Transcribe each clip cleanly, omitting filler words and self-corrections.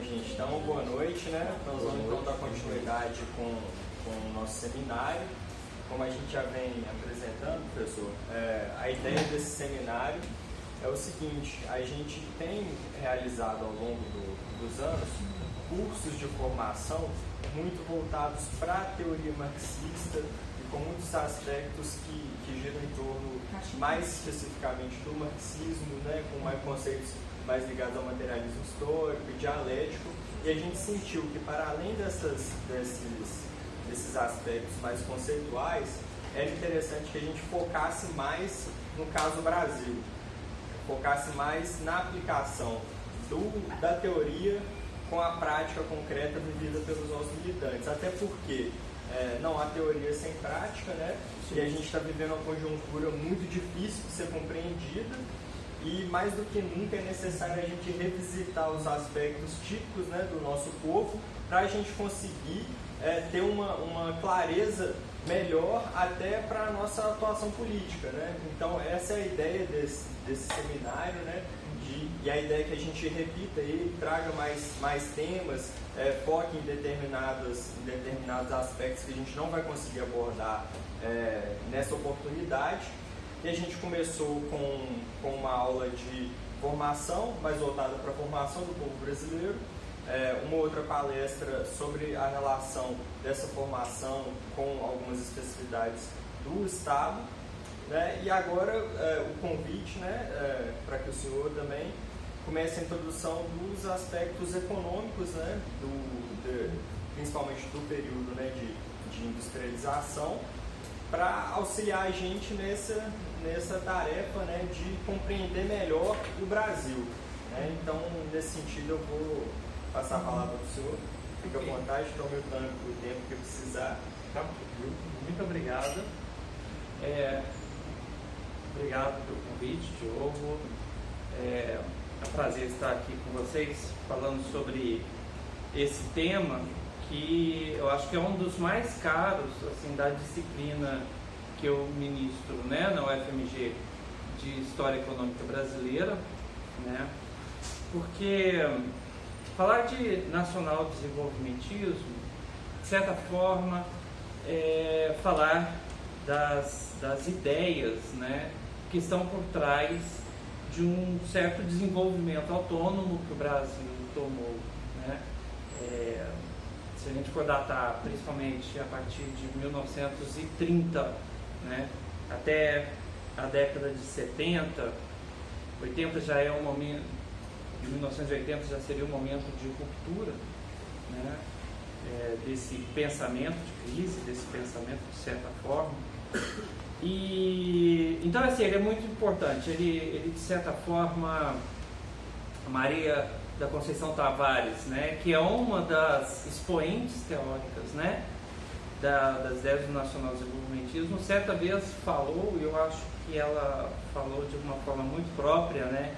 gente, então boa noite, né? Nós vamos então dar continuidade com o nosso seminário. Como a gente já vem apresentando, professor, a ideia desse seminário é o seguinte: a gente tem realizado ao longo dos anos cursos de formação muito voltados para a teoria marxista e com muitos aspectos que giram em torno mais especificamente do marxismo, né? Com mais conceitos mais ligados ao materialismo histórico e dialético, e a gente sentiu que, para além desses aspectos mais conceituais, era interessante que a gente focasse mais no caso Brasil, focasse mais na aplicação da teoria com a prática concreta vivida pelos nossos militantes, até porque não há teoria sem prática, né? E a gente está vivendo uma conjuntura muito difícil de ser compreendida, e mais do que nunca é necessário a gente revisitar os aspectos típicos, né, do nosso povo, para a gente conseguir ter uma clareza melhor até para a nossa atuação política, né? Então essa é a ideia desse seminário, né? E a ideia é que a gente repita ele, traga mais temas, foque em determinados aspectos que a gente não vai conseguir abordar nessa oportunidade. E a gente começou com uma aula de formação, mais voltada para a formação do povo brasileiro, uma outra palestra sobre a relação dessa formação com algumas especificidades do Estado, né? E agora o convite, né, para que o senhor também comece a introdução dos aspectos econômicos, né, principalmente do período, né, de industrialização, para auxiliar a gente nessa tarefa, né, de compreender melhor o Brasil, né? Então, nesse sentido, eu vou passar a palavra para o senhor. Fique à vontade, tome o tempo que precisar. Tá, muito obrigado. Obrigado pelo convite, Diogo. É um prazer estar aqui com vocês, falando sobre esse tema que eu acho que é um dos mais caros, assim, da disciplina que eu ministro, né, na UFMG, de História Econômica Brasileira, né, porque falar de nacional desenvolvimentismo, de certa forma, é falar das ideias, né, que estão por trás de um certo desenvolvimento autônomo que o Brasil tomou, né. Se a gente for datar, principalmente a partir de 1930, né, até a década de 70, 80 já é um momento, de 1980 já seria um momento de ruptura, né, desse pensamento de crise, desse pensamento de certa forma. E então, assim, ele é muito importante. Ele de certa forma, a Maria da Conceição Tavares, né, que é uma das expoentes teóricas, né, das ideias do nacional desenvolvimentismo, certa vez falou, e eu acho que ela falou de uma forma muito própria, né,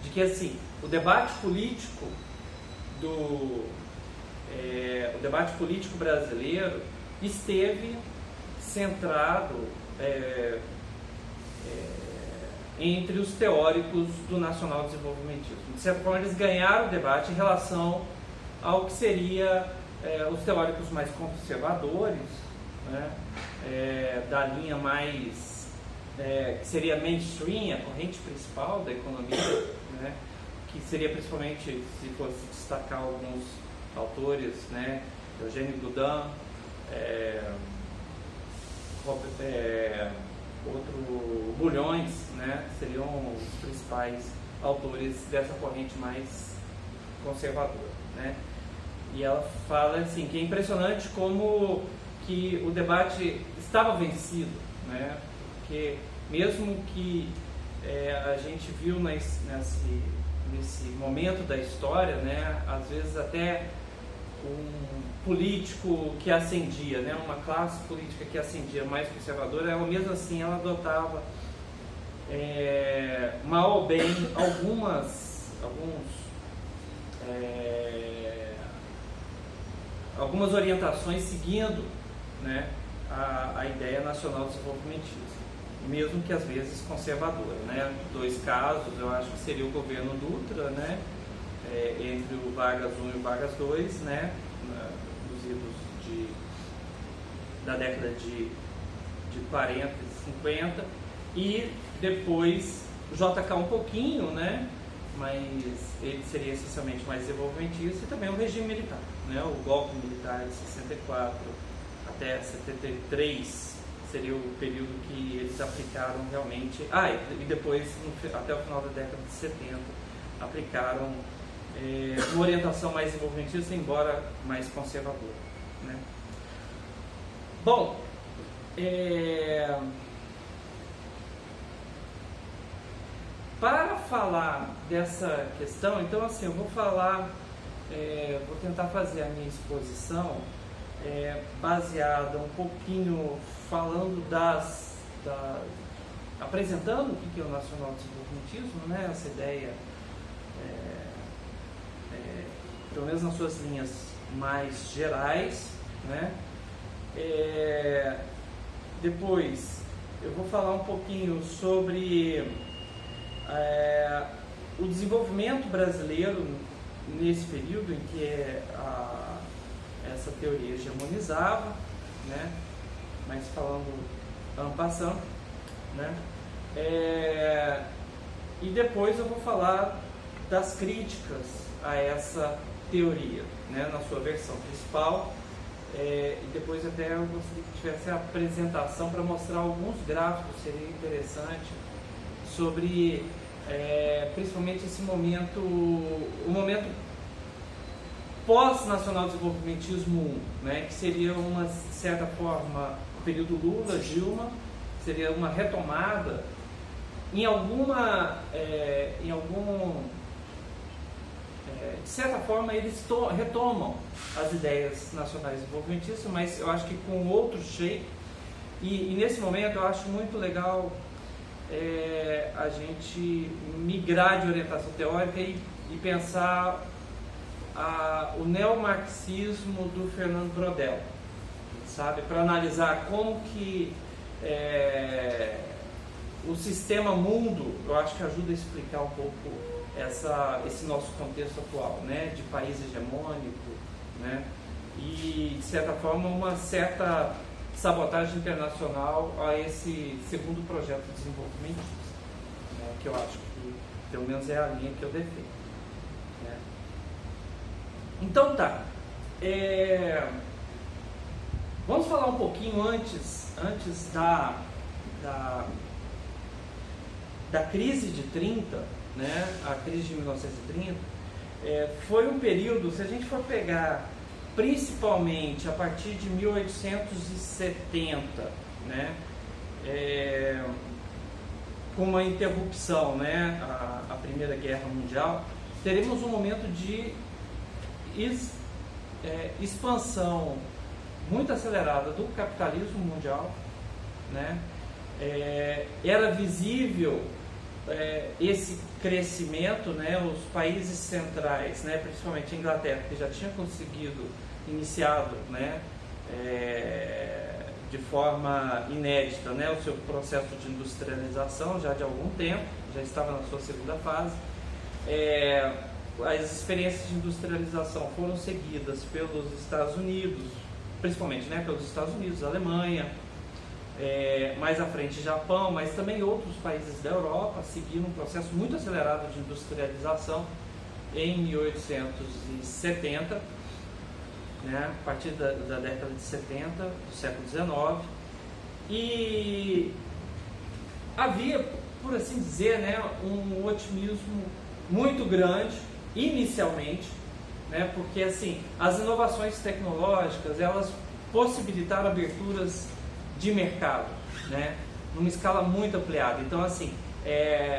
de que, assim, o debate político brasileiro esteve centrado entre os teóricos do nacional desenvolvimentismo. De certa forma, eles ganharam o debate em relação ao que seria os teóricos mais conservadores, né, da linha mais que seria mainstream, a corrente principal da economia, né, que seria principalmente, se fosse destacar alguns autores, né, Eugênio Goudin, outro Bulhões, né, seriam os principais autores dessa corrente mais conservadora, né. E ela fala assim que é impressionante como que o debate estava vencido, né, porque mesmo que a gente viu nesse momento da história, né, às vezes até um político que ascendia, né, uma classe política que ascendia mais conservadora, ela mesmo assim ela adotava mal ou bem algumas orientações seguindo, né, a ideia nacional desenvolvimentista, mesmo que às vezes conservadora, né. Dois casos, eu acho que seria o governo Dutra, né, entre o Vargas I e o Vargas II, né, nos idos da década de 40 e 50, e depois o JK um pouquinho, né, mas ele seria essencialmente mais desenvolvimentista, e também o regime militar, né, o golpe militar de 64 até 73 seria o período que eles aplicaram realmente, e depois até o final da década de 70 aplicaram uma orientação mais desenvolvimentista, embora mais conservadora, né. Bom, para falar dessa questão, então assim, eu vou falar, vou tentar fazer a minha exposição baseada um pouquinho falando apresentando o que é o nacional desenvolvimentismo, né, essa ideia, pelo menos nas suas linhas mais gerais, né. Depois eu vou falar um pouquinho sobre o desenvolvimento brasileiro nesse período em que essa teoria hegemonizava, né? Mas falando en passant, né? E depois eu vou falar das críticas a essa teoria, né? Na sua versão principal. E depois até eu gostaria que tivesse a apresentação para mostrar alguns gráficos, seria interessante, sobre principalmente esse momento, o momento pós-nacional-desenvolvimentismo 1, né, que seria uma certa forma o período Lula-Dilma, seria uma retomada de certa forma eles retomam as ideias nacionais desenvolvimentistas, mas eu acho que com outro shape, e nesse momento eu acho muito legal a gente migrar de orientação teórica e pensar o neomarxismo do Fernando Brodel, sabe, para analisar como que o sistema mundo, eu acho que ajuda a explicar um pouco esse nosso contexto atual, né, de país hegemônico, né, e de certa forma uma certa sabotagem internacional a esse segundo projeto de desenvolvimento, né, que eu acho que pelo menos é a linha que eu defendo, né. Então tá, vamos falar um pouquinho antes da crise de 30, né, a crise de 1930, foi um período, se a gente for pegar principalmente a partir de 1870, né, com uma interrupção, né, a Primeira Guerra Mundial, teremos um momento de expansão muito acelerada do capitalismo mundial, né. Era visível esse crescimento, né, os países centrais, né, principalmente a Inglaterra, que já tinha iniciado, né, de forma inédita, né, o seu processo de industrialização já de algum tempo, já estava na sua segunda fase. As experiências de industrialização foram seguidas pelos Estados Unidos, principalmente, né, pelos Estados Unidos, Alemanha, mais à frente Japão, mas também outros países da Europa seguiram um processo muito acelerado de industrialização em 1870, né, a partir da década de 70 do século XIX, e havia, por assim dizer, né, um otimismo muito grande inicialmente, né, porque assim, as inovações tecnológicas elas possibilitaram aberturas de mercado, né, numa escala muito ampliada. Então, assim,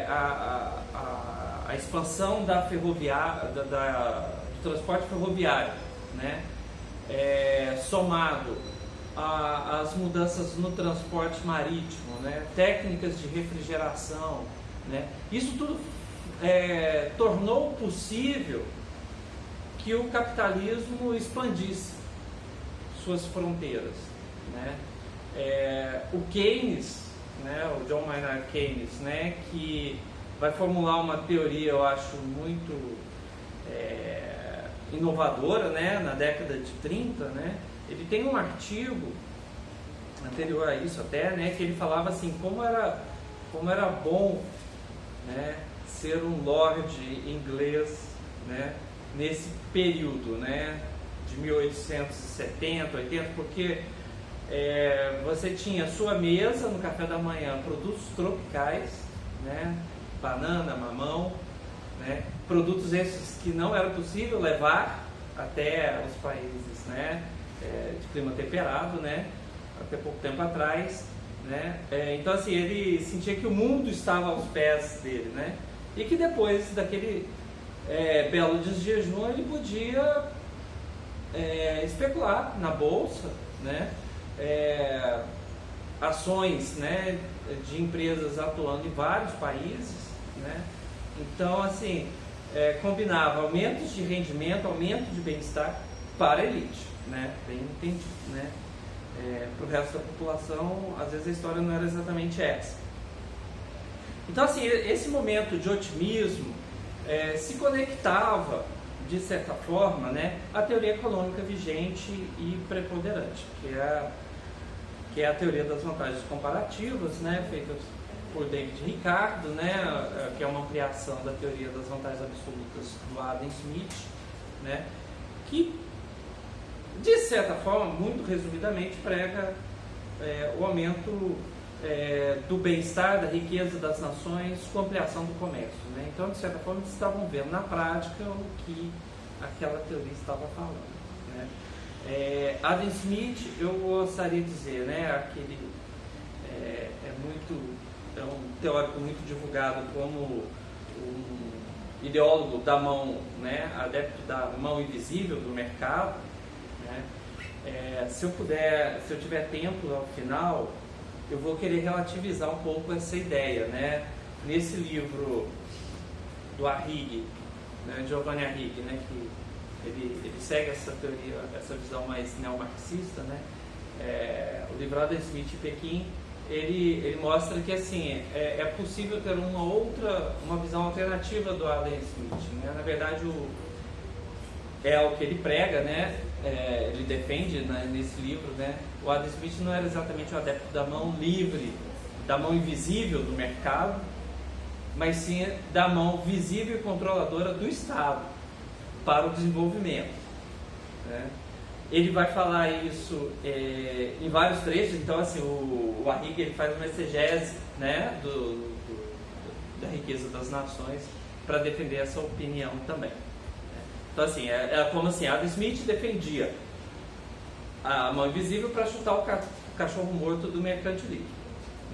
a expansão da ferroviária, do transporte ferroviário, né, somado às mudanças no transporte marítimo, né, técnicas de refrigeração, né, isso tudo tornou possível que o capitalismo expandisse suas fronteiras, né. O Keynes, né, o John Maynard Keynes, né, que vai formular uma teoria, eu acho, muito inovadora, né, na década de 30, né, ele tem um artigo anterior a isso até, né, que ele falava assim, como era bom, né, ser um lord inglês, né, nesse período, né, de 1870, 80, porque você tinha sua mesa no café da manhã, produtos tropicais, né, banana, mamão, né, produtos esses que não era possível levar até os países, né, de clima temperado, né, até pouco tempo atrás, né, então assim, ele sentia que o mundo estava aos pés dele, né, e que depois daquele belo desjejum ele podia especular na bolsa, né, ações, né, de empresas atuando em vários países, né, então assim, combinava aumentos de rendimento, aumento de bem-estar para a elite, né, bem entendido, né, para o resto da população, às vezes a história não era exatamente essa. Então assim, esse momento de otimismo se conectava, de certa forma, né, à teoria econômica vigente e preponderante, que é a teoria das vantagens comparativas, né, feita por David Ricardo, né, que é uma ampliação da teoria das vantagens absolutas do Adam Smith, né, que, de certa forma, muito resumidamente, prega o aumento do bem-estar, da riqueza das nações com ampliação do comércio, né? Então, de certa forma, eles estavam vendo na prática o que aquela teoria estava falando, né? Adam Smith, eu gostaria de dizer, né, é um teórico muito divulgado como um ideólogo da mão, né, adepto da mão invisível do mercado, né? Se eu tiver tempo ao final, eu vou querer relativizar um pouco essa ideia, né? Nesse livro do Arrighi, né, Giovanni Arrighi, né, que ele segue essa teoria, essa visão mais neomarxista, né? O livro Adam Smith e Pequim, ele mostra que assim é possível ter uma visão alternativa do Adam Smith, né? Na verdade, é o que ele prega, né? Ele defende, né, nesse livro, né? O Adam Smith não era exatamente o adepto da mão livre, da mão invisível do mercado, mas sim da mão visível e controladora do Estado para o desenvolvimento, né? Ele vai falar isso em vários trechos. Então assim, o Arrighi, ele faz uma exegese, né, da riqueza das nações para defender essa opinião também. Então assim, é como assim, Adam Smith defendia a mão invisível para chutar o cachorro morto do mercantilismo,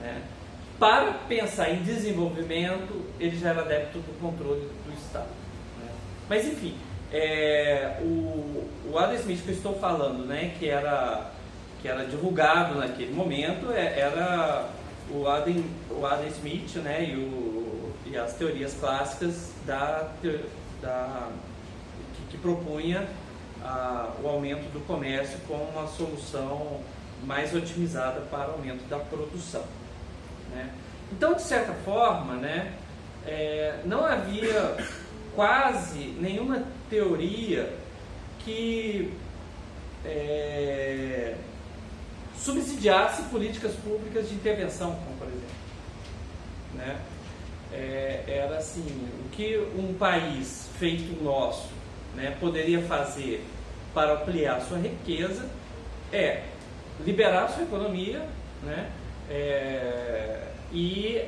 né? Para pensar em desenvolvimento, ele já era adepto do controle do Estado, né? Mas enfim, o Adam Smith que eu estou falando, né, que era divulgado naquele momento, era o Adam Smith, né, e as teorias clássicas que propunha o aumento do comércio como uma solução mais otimizada para o aumento da produção, né? Então, de certa forma, né, não havia quase nenhuma teoria que subsidiasse políticas públicas de intervenção, como por exemplo, né? Era assim, o que um país feito nosso, né, poderia fazer para ampliar sua riqueza liberar sua economia, né, e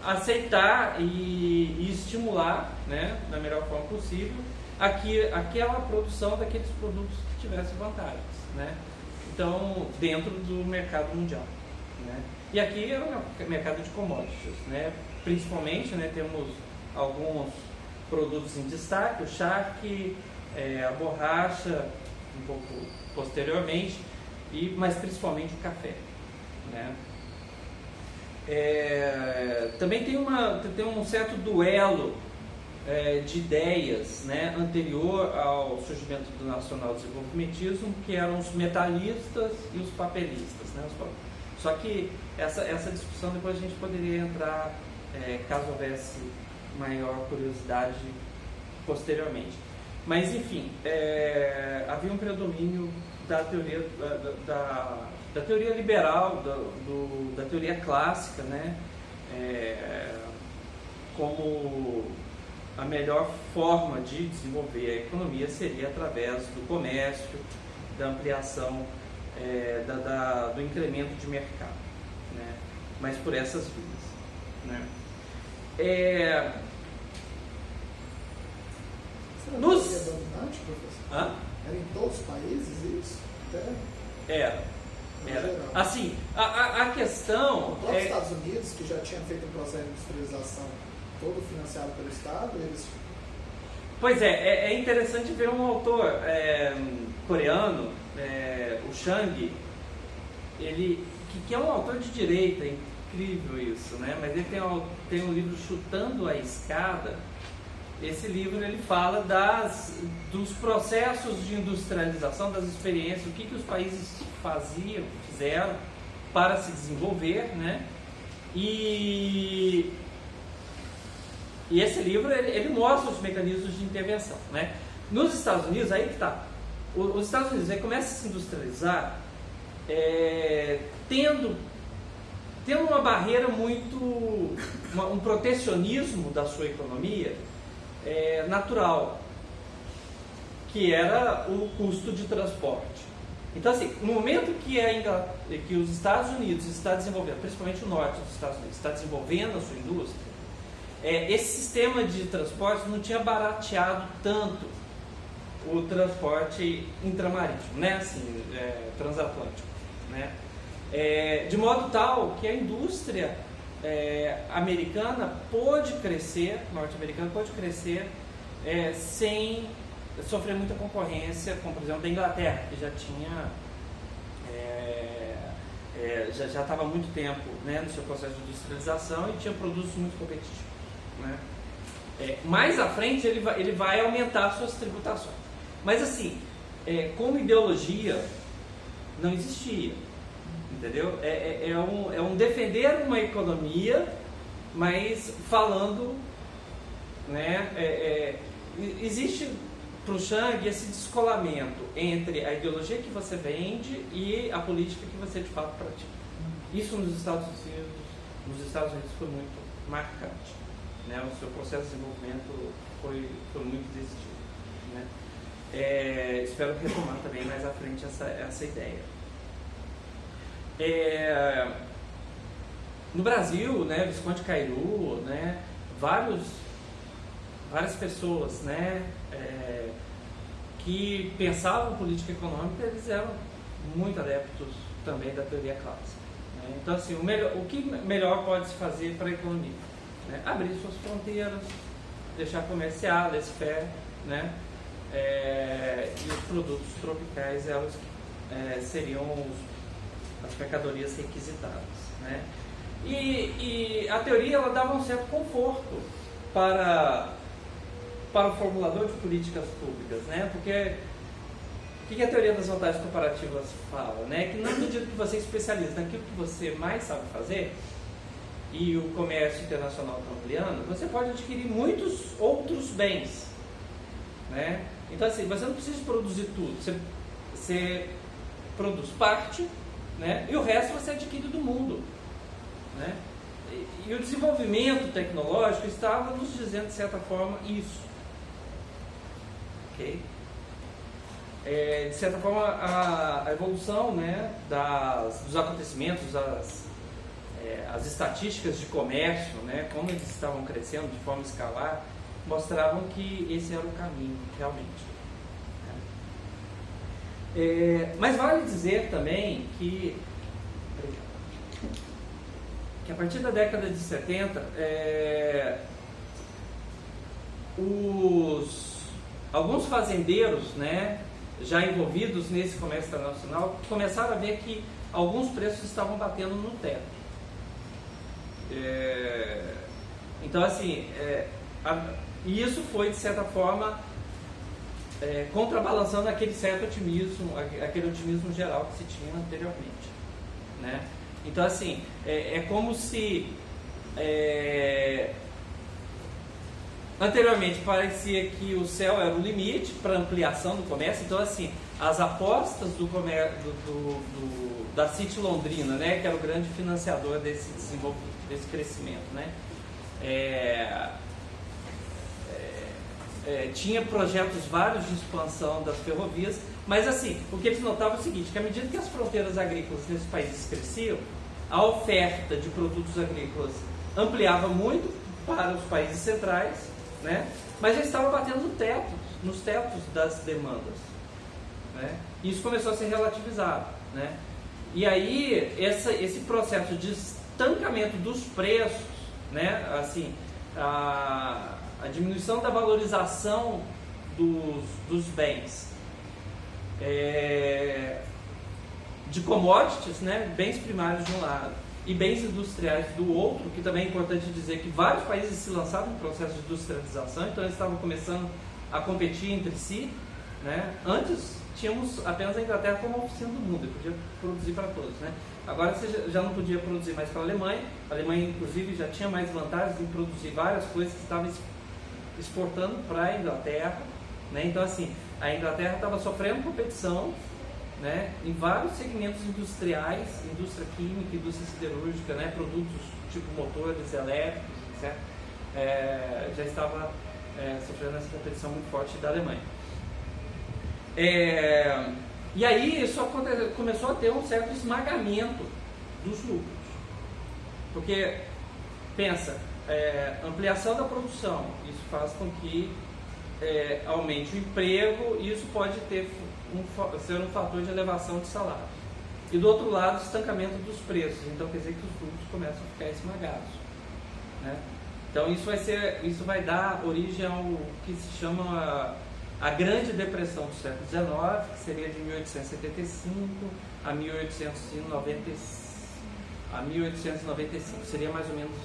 aceitar e estimular, né, da melhor forma possível aquela produção daqueles produtos que tivessem vantagens, né? Então, dentro do mercado mundial, né? E aqui é o mercado de commodities, né? Principalmente, né, temos alguns produtos em destaque, o charque, a borracha, um pouco posteriormente, mas principalmente o café, né? Também tem um certo duelo de ideias, né, anterior ao surgimento do nacional-desenvolvimentismo, que eram os metalistas e os papelistas, né? Só que essa discussão depois a gente poderia entrar, caso houvesse maior curiosidade posteriormente. Mas, enfim, havia um predomínio da teoria, da teoria liberal, da teoria clássica, né? Como a melhor forma de desenvolver a economia seria através do comércio, da ampliação, do incremento de mercado, né? Mas por essas vias, né? Será que é dominante, professor? Era em todos os países isso? Era. Assim, a questão... Os próprios Estados Unidos, que já tinha feito um processo de industrialização todo financiado pelo Estado, eles... Pois é interessante ver um autor coreano, o Chang, que é um autor de direita, é incrível isso, né? Mas ele tem um livro Chutando a Escada. Esse livro ele fala dos processos de industrialização, das experiências, o que os países fizeram para se desenvolver, né? E esse livro ele mostra os mecanismos de intervenção, né? Nos Estados Unidos, aí que está. Os Estados Unidos aí começam a se industrializar tendo uma barreira um protecionismo da sua economia natural, que era o custo de transporte. Então, assim, no momento que os Estados Unidos está desenvolvendo, principalmente o norte dos Estados Unidos, está desenvolvendo a sua indústria, esse sistema de transporte não tinha barateado tanto o transporte intramarítimo, né? Assim, transatlântico, né? De modo tal que a indústria americana pôde crescer, norte-americana pôde crescer sem sofrer muita concorrência, como por exemplo da Inglaterra, que já tinha já estava há muito tempo, né, no seu processo de industrialização e tinha produtos muito competitivos, né? Mais à frente ele vai aumentar suas tributações, mas assim, como ideologia não existia, entendeu? É um defender uma economia, mas falando, né? Existe para o Chang esse descolamento entre a ideologia que você vende e a política que você de fato pratica. Isso nos Estados Unidos foi muito marcante, né? O seu processo de desenvolvimento foi muito decisivo, né? Espero retomar também mais à frente essa ideia. No Brasil, né, Visconde Cairu, né, várias pessoas, né, que pensavam política econômica, eles eram muito adeptos também da teoria clássica, né? Então, assim, o que melhor pode se fazer para a economia? Né? Abrir suas fronteiras, deixar comerciar, laissez-faire, né? E os produtos tropicais, seriam as mercadorias requisitadas, né? E a teoria ela dava um certo conforto para o formulador de políticas públicas, né? Porque o que a teoria das vantagens comparativas fala, né? Que na medida que você especializa naquilo que você mais sabe fazer e o comércio internacional está ampliando, você pode adquirir muitos outros bens, né? Então, assim, você não precisa produzir tudo, você produz parte, né? E o resto você adquire do mundo, né? E o desenvolvimento tecnológico estava nos dizendo, de certa forma, isso. Okay? De certa forma, a evolução, né, dos acontecimentos, as estatísticas de comércio, né, como eles estavam crescendo de forma escalar, mostravam que esse era o caminho, realmente. Mas vale dizer também que a partir da década de 70, alguns fazendeiros, né, já envolvidos nesse comércio internacional, começaram a ver que alguns preços estavam batendo no teto. Então, assim, e isso foi, de certa forma, contrabalançando aquele certo otimismo, aquele otimismo geral que se tinha anteriormente, né? Então, assim, é como se Anteriormente parecia que o céu era o limite para ampliação do comércio, então assim, as apostas do comércio, da City Londrina, né, que era o grande financiador desse crescimento, né, tinha projetos vários de expansão das ferrovias, mas assim, o que eles notavam é o seguinte, que à medida que as fronteiras agrícolas nesses países cresciam, a oferta de produtos agrícolas ampliava muito para os países centrais, né? Mas já estava batendo nos tetos das demandas, né? Isso começou a ser relativizado, né? E aí esse processo de estancamento dos preços, né? Assim, a diminuição da valorização dos bens, de commodities, né? Bens primários de um lado e bens industriais do outro, que também é importante dizer que vários países se lançaram no processo de industrialização, então eles estavam começando a competir entre si, né? Antes tínhamos apenas a Inglaterra como oficina do mundo, podia produzir para todos, né? Agora você já não podia produzir mais para a Alemanha inclusive já tinha mais vantagens em produzir várias coisas que estavam exportando para a Inglaterra, né? Então assim, a Inglaterra estava sofrendo competição, né, em vários segmentos industriais, indústria química, indústria siderúrgica, né, produtos tipo motores elétricos, etc. Já estava sofrendo essa competição muito forte da Alemanha. E aí isso começou a ter um certo esmagamento dos lucros. Porque, pensa, ampliação da produção, isso faz com que aumente o emprego e isso pode ser um fator de elevação de salários. E do outro lado, estancamento dos preços, então quer dizer que os lucros começam a ficar esmagados, né? Então isso vai dar origem ao que se chama a Grande Depressão do século XIX, que seria de 1875 a 1895, seria mais ou menos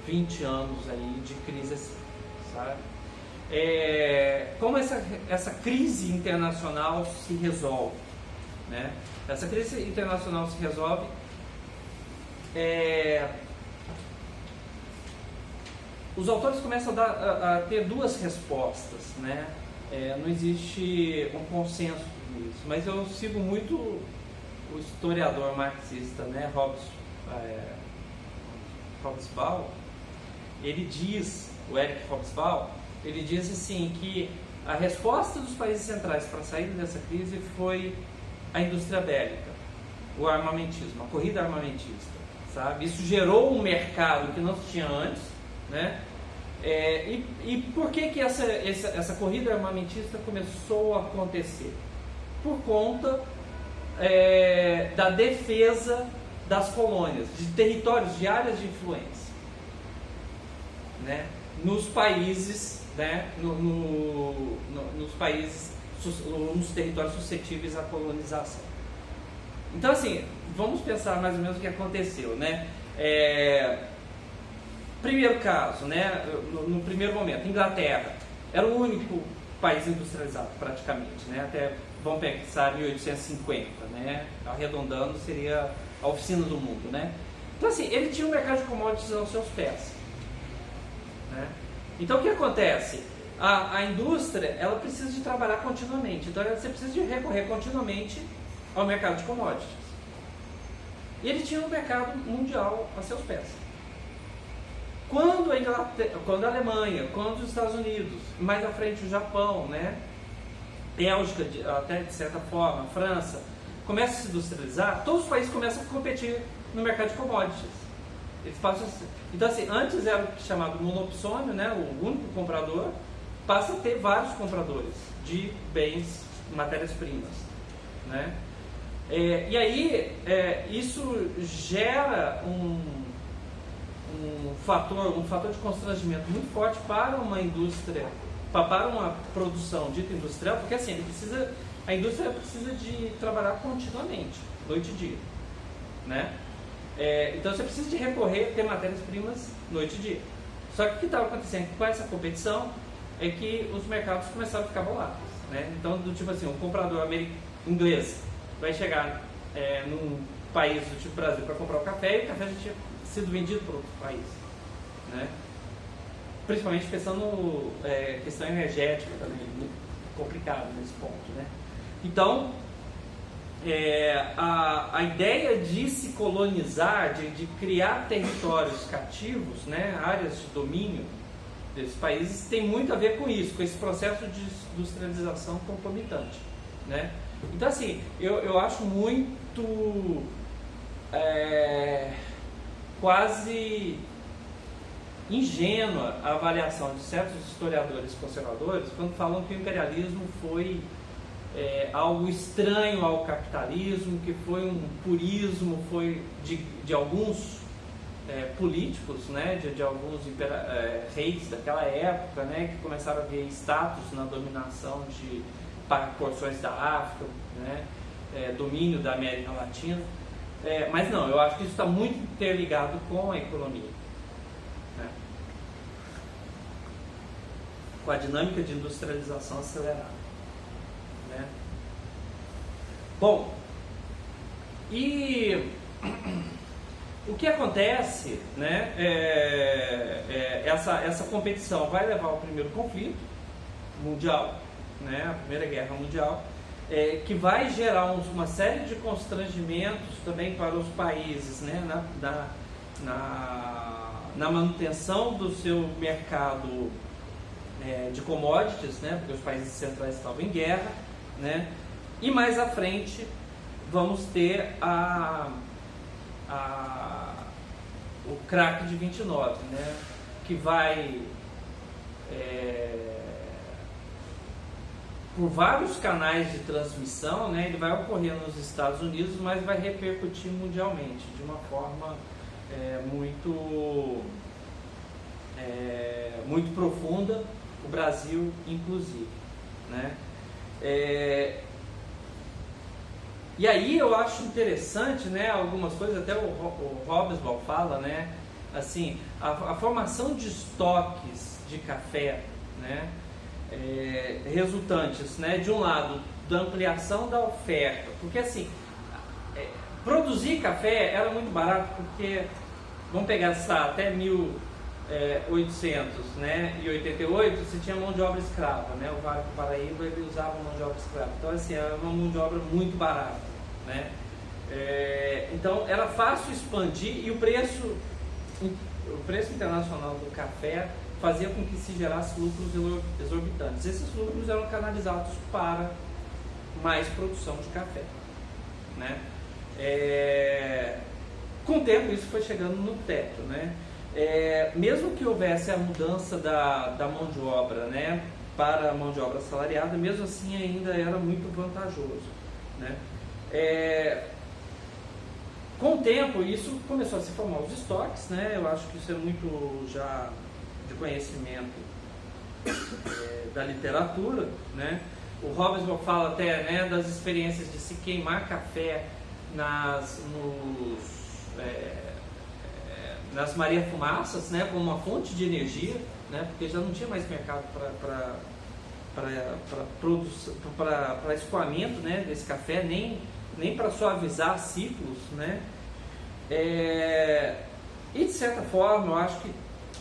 20 anos aí de crise, sabe? Como essa crise internacional se resolve, né? Essa crise internacional se resolve os autores começam a ter duas respostas, né? Não existe um consenso sobre isso, mas eu sigo muito o historiador marxista, né, Hobsbawm. Ele diz, o Eric Hobsbawm, ele diz assim que a resposta dos países centrais para a saída dessa crise foi a indústria bélica, o armamentismo, a corrida armamentista, sabe? Isso gerou um mercado que não se tinha antes, né? E por que essa corrida armamentista começou a acontecer? Por conta da defesa das colônias, de territórios, de áreas de influência, né? Nos países, né? Nos territórios suscetíveis à colonização. Então, assim, vamos pensar mais ou menos o que aconteceu, né? Primeiro caso, né? No primeiro momento, Inglaterra era o único país industrializado, praticamente, né? Até, vamos pensar em 1850, né? Arredondando, seria a oficina do mundo, né? Então, assim, ele tinha um mercado de commodities aos seus pés, né? Então, o que acontece? A indústria, ela precisa de trabalhar continuamente. Então, você precisa de recorrer continuamente ao mercado de commodities. E ele tinha um mercado mundial a seus pés. Quando a Inglaterra, quando a Alemanha, quando os Estados Unidos, mais à frente o Japão, né? Bélgica, até de certa forma, a França, começam a se industrializar, todos os países começam a competir no mercado de commodities. Eles passam então, assim, antes era o chamado monopsônio, né? O único comprador, passa a ter vários compradores de bens, matérias-primas, né? E aí, isso gera um fator de constrangimento muito forte para uma indústria, para uma produção dita industrial, porque assim, a indústria precisa de trabalhar continuamente, noite e dia, né? Então você precisa de recorrer, ter matérias-primas noite e dia. Só que o que estava acontecendo com essa competição é que os mercados começaram a ficar voláteis, né? Então, do tipo assim, um comprador inglês vai chegar num país do tipo Brasil para comprar o café, e o café já tinha sido vendido para outro país, né? principalmente pensando questão energética também, muito complicado nesse ponto, né? Então, a ideia de se colonizar, de criar territórios cativos, né, áreas de domínio desses países, tem muito a ver com isso, com esse processo de industrialização concomitante, né? Então, assim, eu acho muito quase ingênua a avaliação de certos historiadores conservadores quando falam que o imperialismo foi algo estranho ao capitalismo, que foi um purismo, foi de alguns políticos, né, de alguns reis daquela época, né, que começaram a ver status na dominação de porções da África, né, domínio da América Latina. Mas não, eu acho que isso está muito interligado com a economia, né, com a dinâmica de industrialização acelerada, né. Bom, e o que acontece, né, essa competição vai levar ao primeiro conflito mundial, né, a Primeira Guerra Mundial, que vai gerar uma série de constrangimentos também para os países, né, na manutenção do seu mercado de commodities, né, porque os países centrais estavam em guerra, né, e mais à frente vamos ter o crack de 29, né, que vai por vários canais de transmissão, né, ele vai ocorrer nos Estados Unidos, mas vai repercutir mundialmente de uma forma muito profunda, o Brasil inclusive, né. E aí eu acho interessante, né, algumas coisas, até o Hobsbawm fala, né, assim, a formação de estoques de café, né, resultantes, né, de um lado, da ampliação da oferta, porque assim, produzir café era muito barato, porque, vamos pegar até 1800, né, e 88, você tinha mão de obra escrava, né, o Vale do Paraíba, ele usava mão de obra escrava, então assim, era uma mão de obra muito barata, né, então era fácil expandir, e o preço internacional do café fazia com que se gerasse lucros exorbitantes. Esses lucros eram canalizados para mais produção de café, né? Com o tempo isso foi chegando no teto, né? Mesmo que houvesse a mudança da mão de obra, né, para a mão de obra assalariada, mesmo assim ainda era muito vantajoso, né? Com o tempo isso começou a se formar os estoques, né? Eu acho que isso é muito já de conhecimento da literatura, né? O Hobsbawm fala até, né, das experiências de se queimar café nas Maria-Fumaças, né, como uma fonte de energia, né, porque já não tinha mais mercado para escoamento, né, desse café, nem para suavizar ciclos, né. E de certa forma eu acho que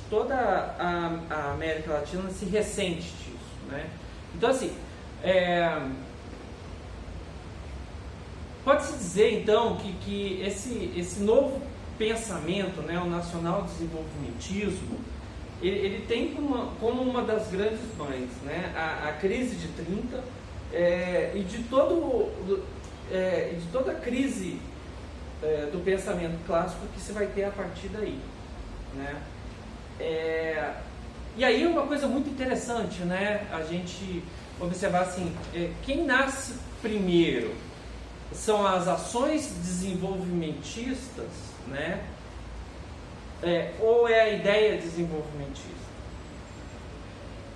toda a América Latina se ressente disso, né? Então assim, pode-se dizer então que esse novo pensamento, né, o nacional desenvolvimentismo, ele tem como uma das grandes mães, né, a crise de 30 e de toda a crise do pensamento clássico que se vai ter a partir daí, né? E aí é uma coisa muito interessante, né, a gente observar assim, quem nasce primeiro são as ações desenvolvimentistas, né, ou é a ideia desenvolvimentista?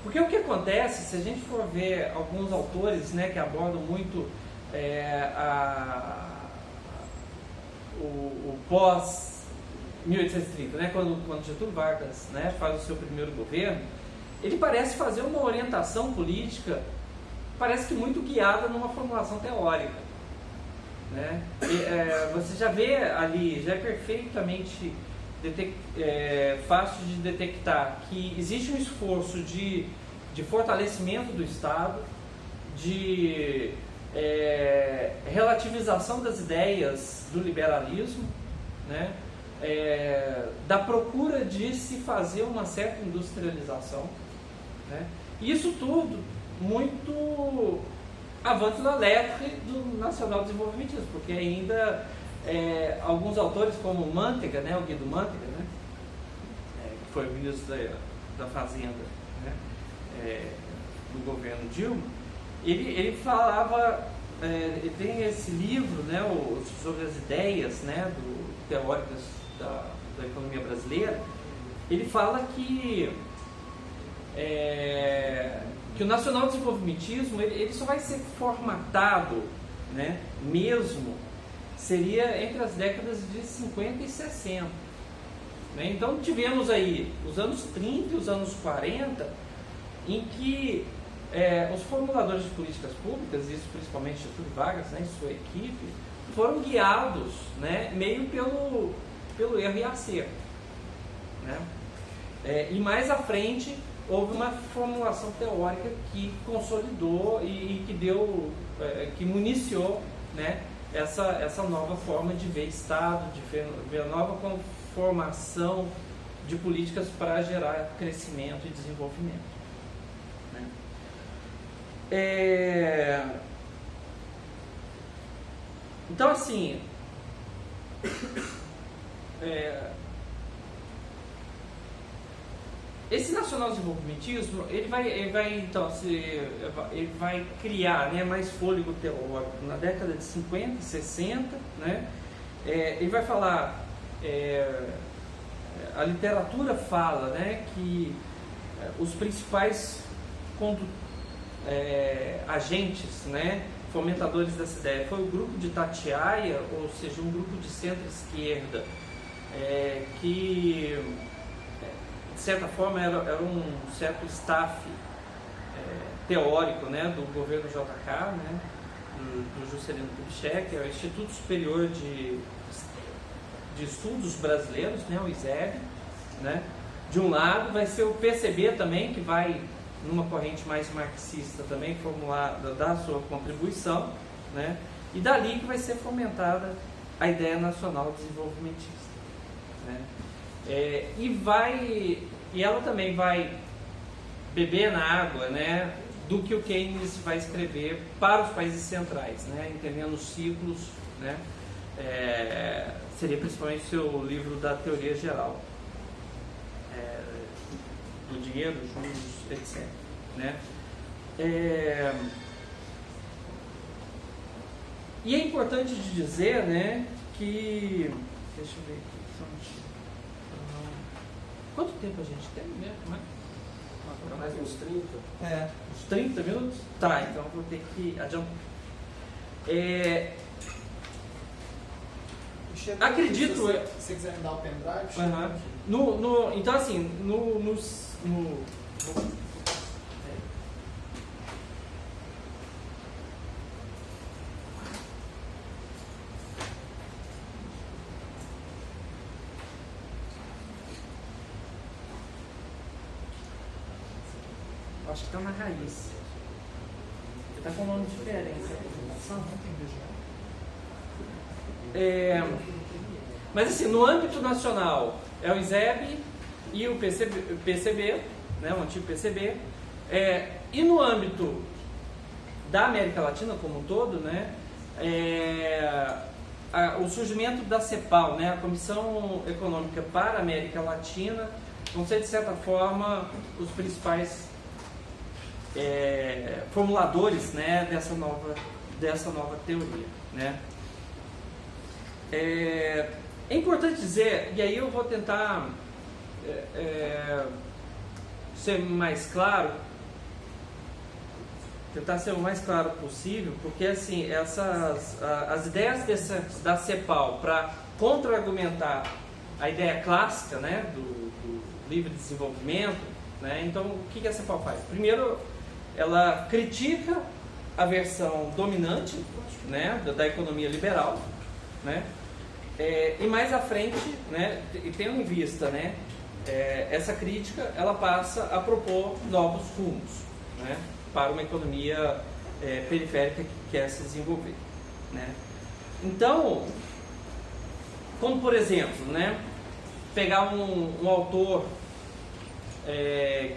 Porque o que acontece, se a gente for ver alguns autores, né, que abordam muito o pós 1830, né, quando Getúlio Vargas, né, faz o seu primeiro governo, ele parece fazer uma orientação política, parece que muito guiada numa formulação teórica, né? Você já vê ali, já é perfeitamente fácil de detectar que existe um esforço de fortalecimento do Estado, de relativização das ideias do liberalismo, né? Da procura de se fazer uma certa industrialização, né? Isso tudo muito avante da letra do nacional desenvolvimentismo, porque ainda alguns autores como Mantega, né, o Guido Mantega, né, que foi o ministro da Fazenda, né, do governo Dilma, ele falava, ele tem esse livro, né, sobre as ideias, né, teóricas da economia brasileira. Ele fala que o nacional desenvolvimentismo ele só vai ser formatado, né, mesmo seria entre as décadas de 50 e 60. Né? Então tivemos aí os anos 30 e os anos 40 em que os formuladores de políticas públicas, isso principalmente Getúlio Vargas, né, e sua equipe, foram guiados, né, meio pelo erro e acerto. Né? E mais à frente houve uma formulação teórica que consolidou e que deu, que municiou, né, essa nova forma de ver Estado, de ver a nova conformação de políticas para gerar crescimento e desenvolvimento. Né? Então, assim, esse nacional desenvolvimentismo ele vai criar, né, mais fôlego teórico na década de 50 e 60, né? Ele vai falar, a literatura fala, né, que os principais agentes, né, fomentadores dessa ideia foi o grupo de Itatiaia, ou seja, um grupo de centro-esquerda, que de certa forma era um certo staff teórico, né, do governo JK, né, do Juscelino Kubitschek, que é o Instituto Superior de Estudos Brasileiros, né, o ISEB, né. De um lado vai ser o PCB também, que vai numa corrente mais marxista também dar a sua contribuição, né, e dali que vai ser fomentada a ideia nacional desenvolvimentista, né. E ela também vai beber na água, né, do que o Keynes vai escrever para os países centrais, né, entendendo os ciclos, né, seria principalmente o seu livro da teoria geral, do dinheiro, juros, etc. Né. E é importante de dizer, né, que... Deixa eu ver aqui. Quanto tempo a gente tem mesmo? Mais uns 30? Uns 30 minutos? Tá, então vou ter que adiantar. Acredito... Se você quiser me dar o pendrive... Então, assim, acho que está na raiz. Está com um nome diferente. Mas assim, no âmbito nacional é o ISEB e o PCB, né, o antigo PCB. E no âmbito da América Latina como um todo, né, o surgimento da CEPAL, né, a Comissão Econômica para a América Latina, vão ser de certa forma os principais formuladores, né, dessa nova teoria, né. É importante dizer, e aí eu vou tentar ser mais claro, o mais claro possível, porque assim, as ideias da CEPAL para contra-argumentar a ideia clássica, né, do livre desenvolvimento, né, então o que a CEPAL faz? Primeiro, ela critica a versão dominante, né, da economia liberal, né, E mais à frente, né, e tendo em vista, né, essa crítica, ela passa a propor novos rumos, né, para uma economia periférica que quer se desenvolver, né. Então, como por exemplo, né, pegar um autor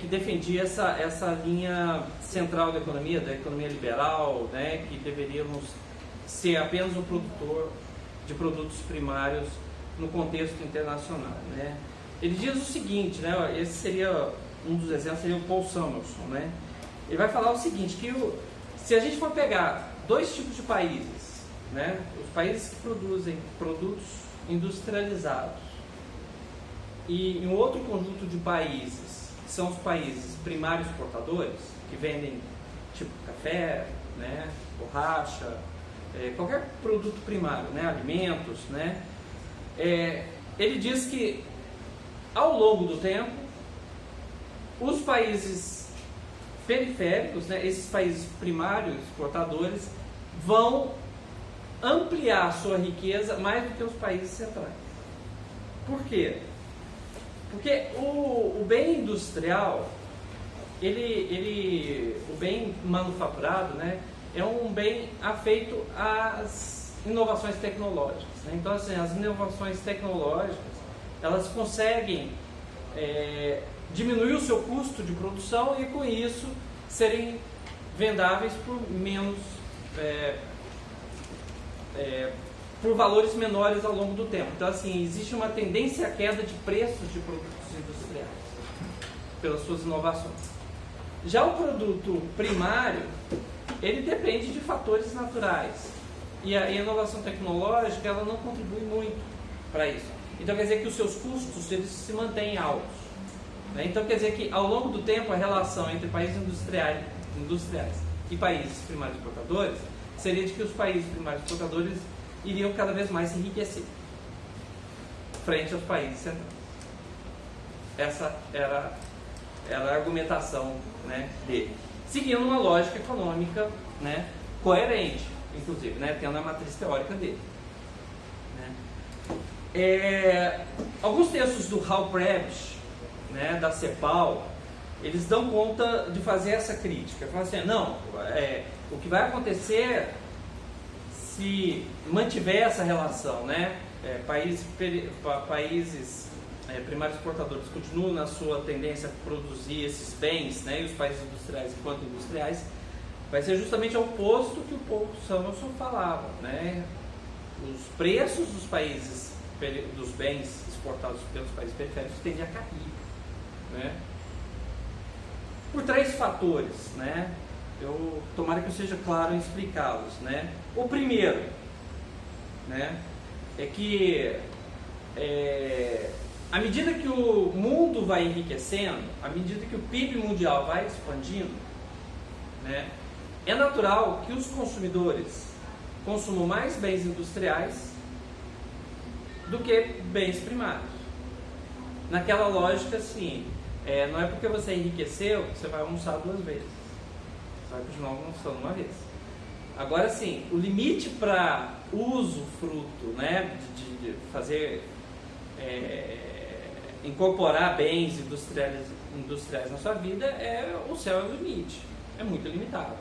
que defendia essa linha central da economia liberal, né, que deveríamos ser apenas um produtor de produtos primários no contexto internacional, né. Ele diz o seguinte, né, esse seria um dos exemplos, seria o Paul Samuelson, né. Ele vai falar o seguinte, que se a gente for pegar dois tipos de países, né, os países que produzem produtos industrializados e um outro conjunto de países, que são os países primários exportadores, que vendem tipo café, né, borracha, qualquer produto primário, né, alimentos, né, ele diz que ao longo do tempo os países periféricos, né, esses países primários exportadores, vão ampliar a sua riqueza mais do que os países centrais. Por quê? Porque o bem industrial, o bem manufaturado, né, é um bem afeito às inovações tecnológicas, né? Então, assim, as inovações tecnológicas, elas conseguem diminuir o seu custo de produção e, com isso, serem vendáveis por menos... por valores menores ao longo do tempo. Então, assim, existe uma tendência à queda de preços de produtos industriais pelas suas inovações. Já o produto primário, ele depende de fatores naturais. E a inovação tecnológica, ela não contribui muito para isso. Então, quer dizer que os seus custos, eles se mantêm altos, né? Então, quer dizer que, ao longo do tempo, a relação entre países industriais e países primários exportadores seria de que os países primários exportadores iriam cada vez mais se enriquecer frente aos países centrais. Essa era a argumentação, né, dele, seguindo uma lógica econômica, né, coerente, inclusive, né, tendo a matriz teórica dele, né. Alguns textos do Hal Prebisch, né, da CEPAL, eles dão conta de fazer essa crítica. Falam assim, não, o que vai acontecer se mantiver essa relação, né, países primários exportadores continuam na sua tendência a produzir esses bens, né, e os países industriais enquanto industriais, vai ser justamente ao oposto que o Paul Samuelson falava, né. Os preços dos países, dos bens exportados pelos países periféricos tendem a cair, né, por 3 fatores, né. Tomara que eu seja claro em explicá-los, né. O primeiro, né, é que à medida que o mundo vai enriquecendo, à medida que o PIB mundial vai expandindo, né, é natural que os consumidores consumam mais bens industriais do que bens primários. Naquela lógica, assim, não é porque você enriqueceu que você vai almoçar 2 vezes. Você vai continuar almoçando uma vez. Agora, sim, o limite para uso fruto, né, de fazer, incorporar bens industriais na sua vida, o céu é o limite. É muito limitado,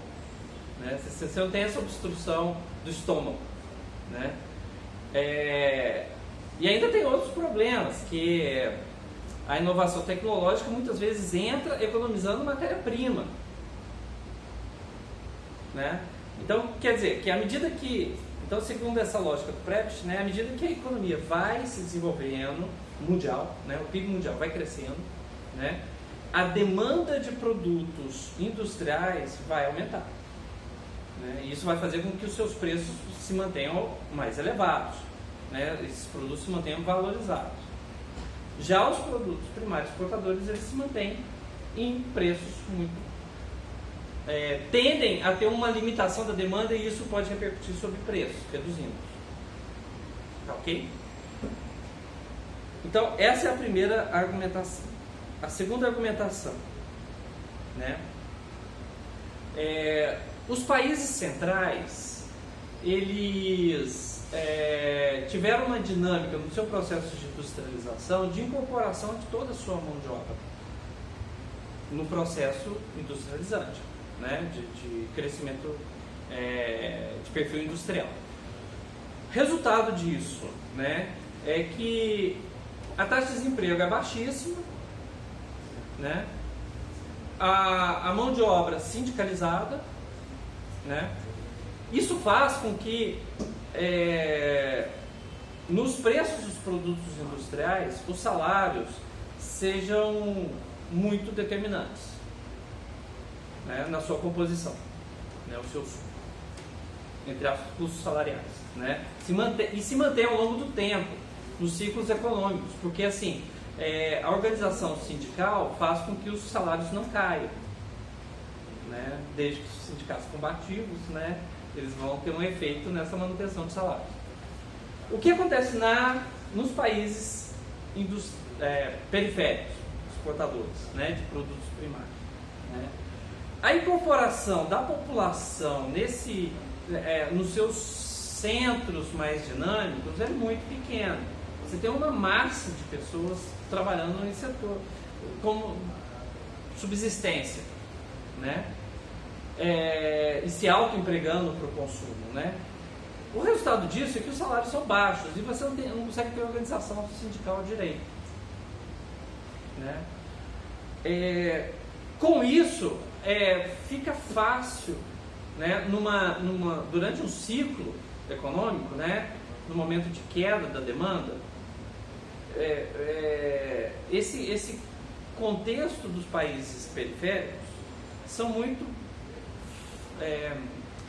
né? Você não tem essa obstrução do estômago, né? E ainda tem outros problemas, que a inovação tecnológica muitas vezes entra economizando matéria-prima, né? Então, quer dizer, que à medida que... Então, segundo essa lógica do Prebisch, né, à medida que a economia vai se desenvolvendo, mundial, né, o PIB mundial vai crescendo, né, a demanda de produtos industriais vai aumentar, né, e isso vai fazer com que os seus preços se mantenham mais elevados, né, esses produtos se mantenham valorizados. Já os produtos primários exportadores, eles se mantêm em preços muito... tendem a ter uma limitação da demanda, e isso pode repercutir sobre preços, reduzindo. Tá ok? Então, essa é a primeira argumentação. A segunda argumentação, né? Os países centrais, eles tiveram uma dinâmica no seu processo de industrialização de incorporação de toda a sua mão de obra no processo industrializante, né, de crescimento de perfil industrial. Resultado disso, né, é que a taxa de desemprego é baixíssima, né, a mão de obra sindicalizada, né, isso faz com que nos preços dos produtos industriais os salários sejam muito determinantes, né, na sua composição, né, os seus, entre aspas, custos salariais, né, se mantém ao longo do tempo nos ciclos econômicos, porque assim a organização sindical faz com que os salários não caiam, né, desde que os sindicatos combativos, né, eles vão ter um efeito nessa manutenção de salários. O que acontece nos países periféricos, exportadores, né, de produtos primários, né? A incorporação da população nos seus centros mais dinâmicos é muito pequena. Você tem uma massa de pessoas trabalhando nesse setor como subsistência, né? E se autoempregando para o consumo, né? O resultado disso é que os salários são baixos e você não consegue ter organização sindical direito, né? Com isso, fica fácil, né, durante um ciclo econômico, né, no momento de queda da demanda, esse contexto dos países periféricos são muito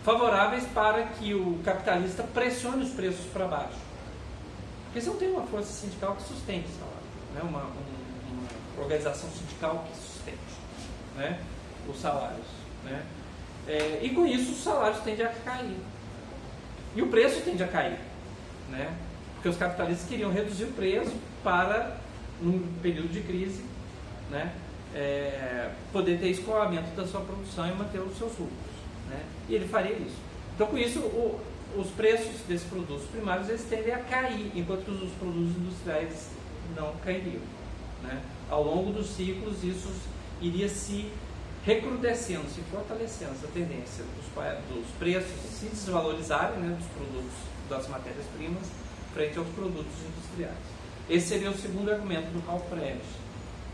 favoráveis para que o capitalista pressione os preços para baixo. Porque você não tem uma força sindical que sustente o salário, né? uma organização sindical que sustente, né, os salários, né? E com isso os salários tendem a cair. E o preço tende a cair, né? Porque os capitalistas queriam reduzir o preço para, num período de crise, né, poder ter escoamento da sua produção e manter os seus lucros, né? E ele faria isso. Então, com isso, os preços desses produtos primários eles tendem a cair, enquanto que os produtos industriais não cairiam, né? Ao longo dos ciclos, isso iria se recrudescendo, se fortalecendo essa tendência dos preços se desvalorizarem, né, dos produtos, das matérias-primas, frente aos produtos industriais. Esse seria o segundo argumento do Karl Prebisch,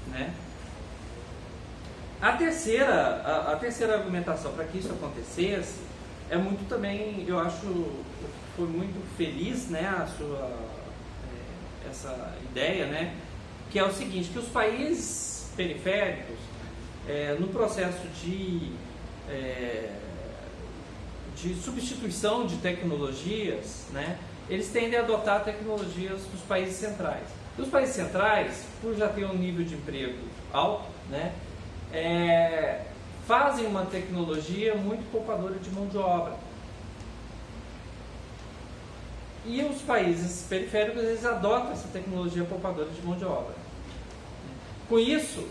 né? A terceira argumentação para que isso acontecesse é muito também, eu acho, foi muito feliz, né, essa ideia, né, que é o seguinte, que os países periféricos, no processo de substituição de tecnologias, né, eles tendem a adotar tecnologias dos países centrais. E os países centrais, por já ter um nível de emprego alto, né, fazem uma tecnologia muito poupadora de mão de obra. E os países periféricos, eles adotam essa tecnologia poupadora de mão de obra. Com isso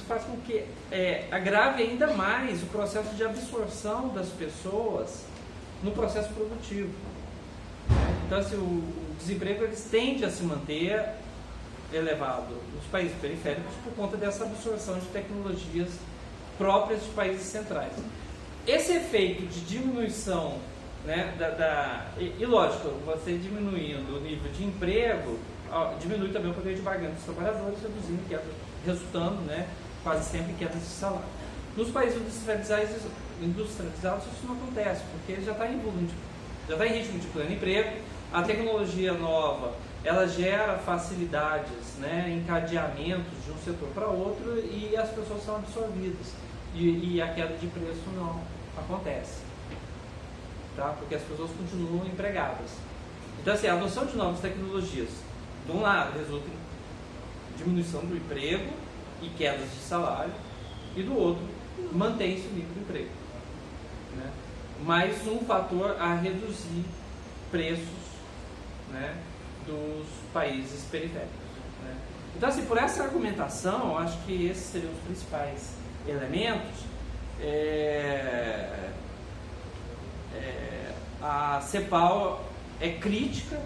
faz com que agrave ainda mais o processo de absorção das pessoas no processo produtivo. Então, assim, o desemprego eles tende a se manter elevado nos países periféricos por conta dessa absorção de tecnologias próprias de países centrais. Esse efeito de diminuição, né, e lógico, você diminuindo o nível de emprego, diminui também o poder de barganha dos trabalhadores, resultando, né, quase sempre em quedas de salário. Nos países industrializados isso não acontece, porque ele já está em ritmo de pleno emprego, a tecnologia nova ela gera facilidades, né, encadeamentos de um setor para outro e as pessoas são absorvidas e a queda de preço não acontece, tá? Porque as pessoas continuam empregadas. Então, assim, a adoção de novas tecnologias, de um lado, resulta em diminuição do emprego e quedas de salário, e do outro, mantém-se o nível de emprego, né? Mais um fator a reduzir preços, né, dos países periféricos, né? Então, assim, por essa argumentação, eu acho que esses seriam os principais elementos. A CEPAL é crítica,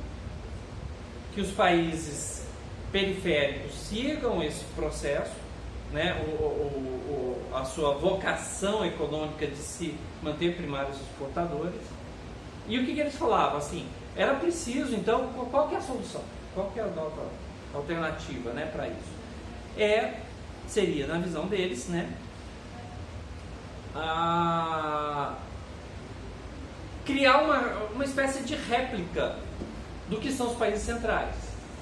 que os países periféricos sigam esse processo, né, a sua vocação econômica de se manter primários exportadores. E o que eles falavam? Assim, era preciso, então, qual que é a solução? Qual que é a nova alternativa, né, para isso? Seria, na visão deles, né, criar uma espécie de réplica do que são os países centrais,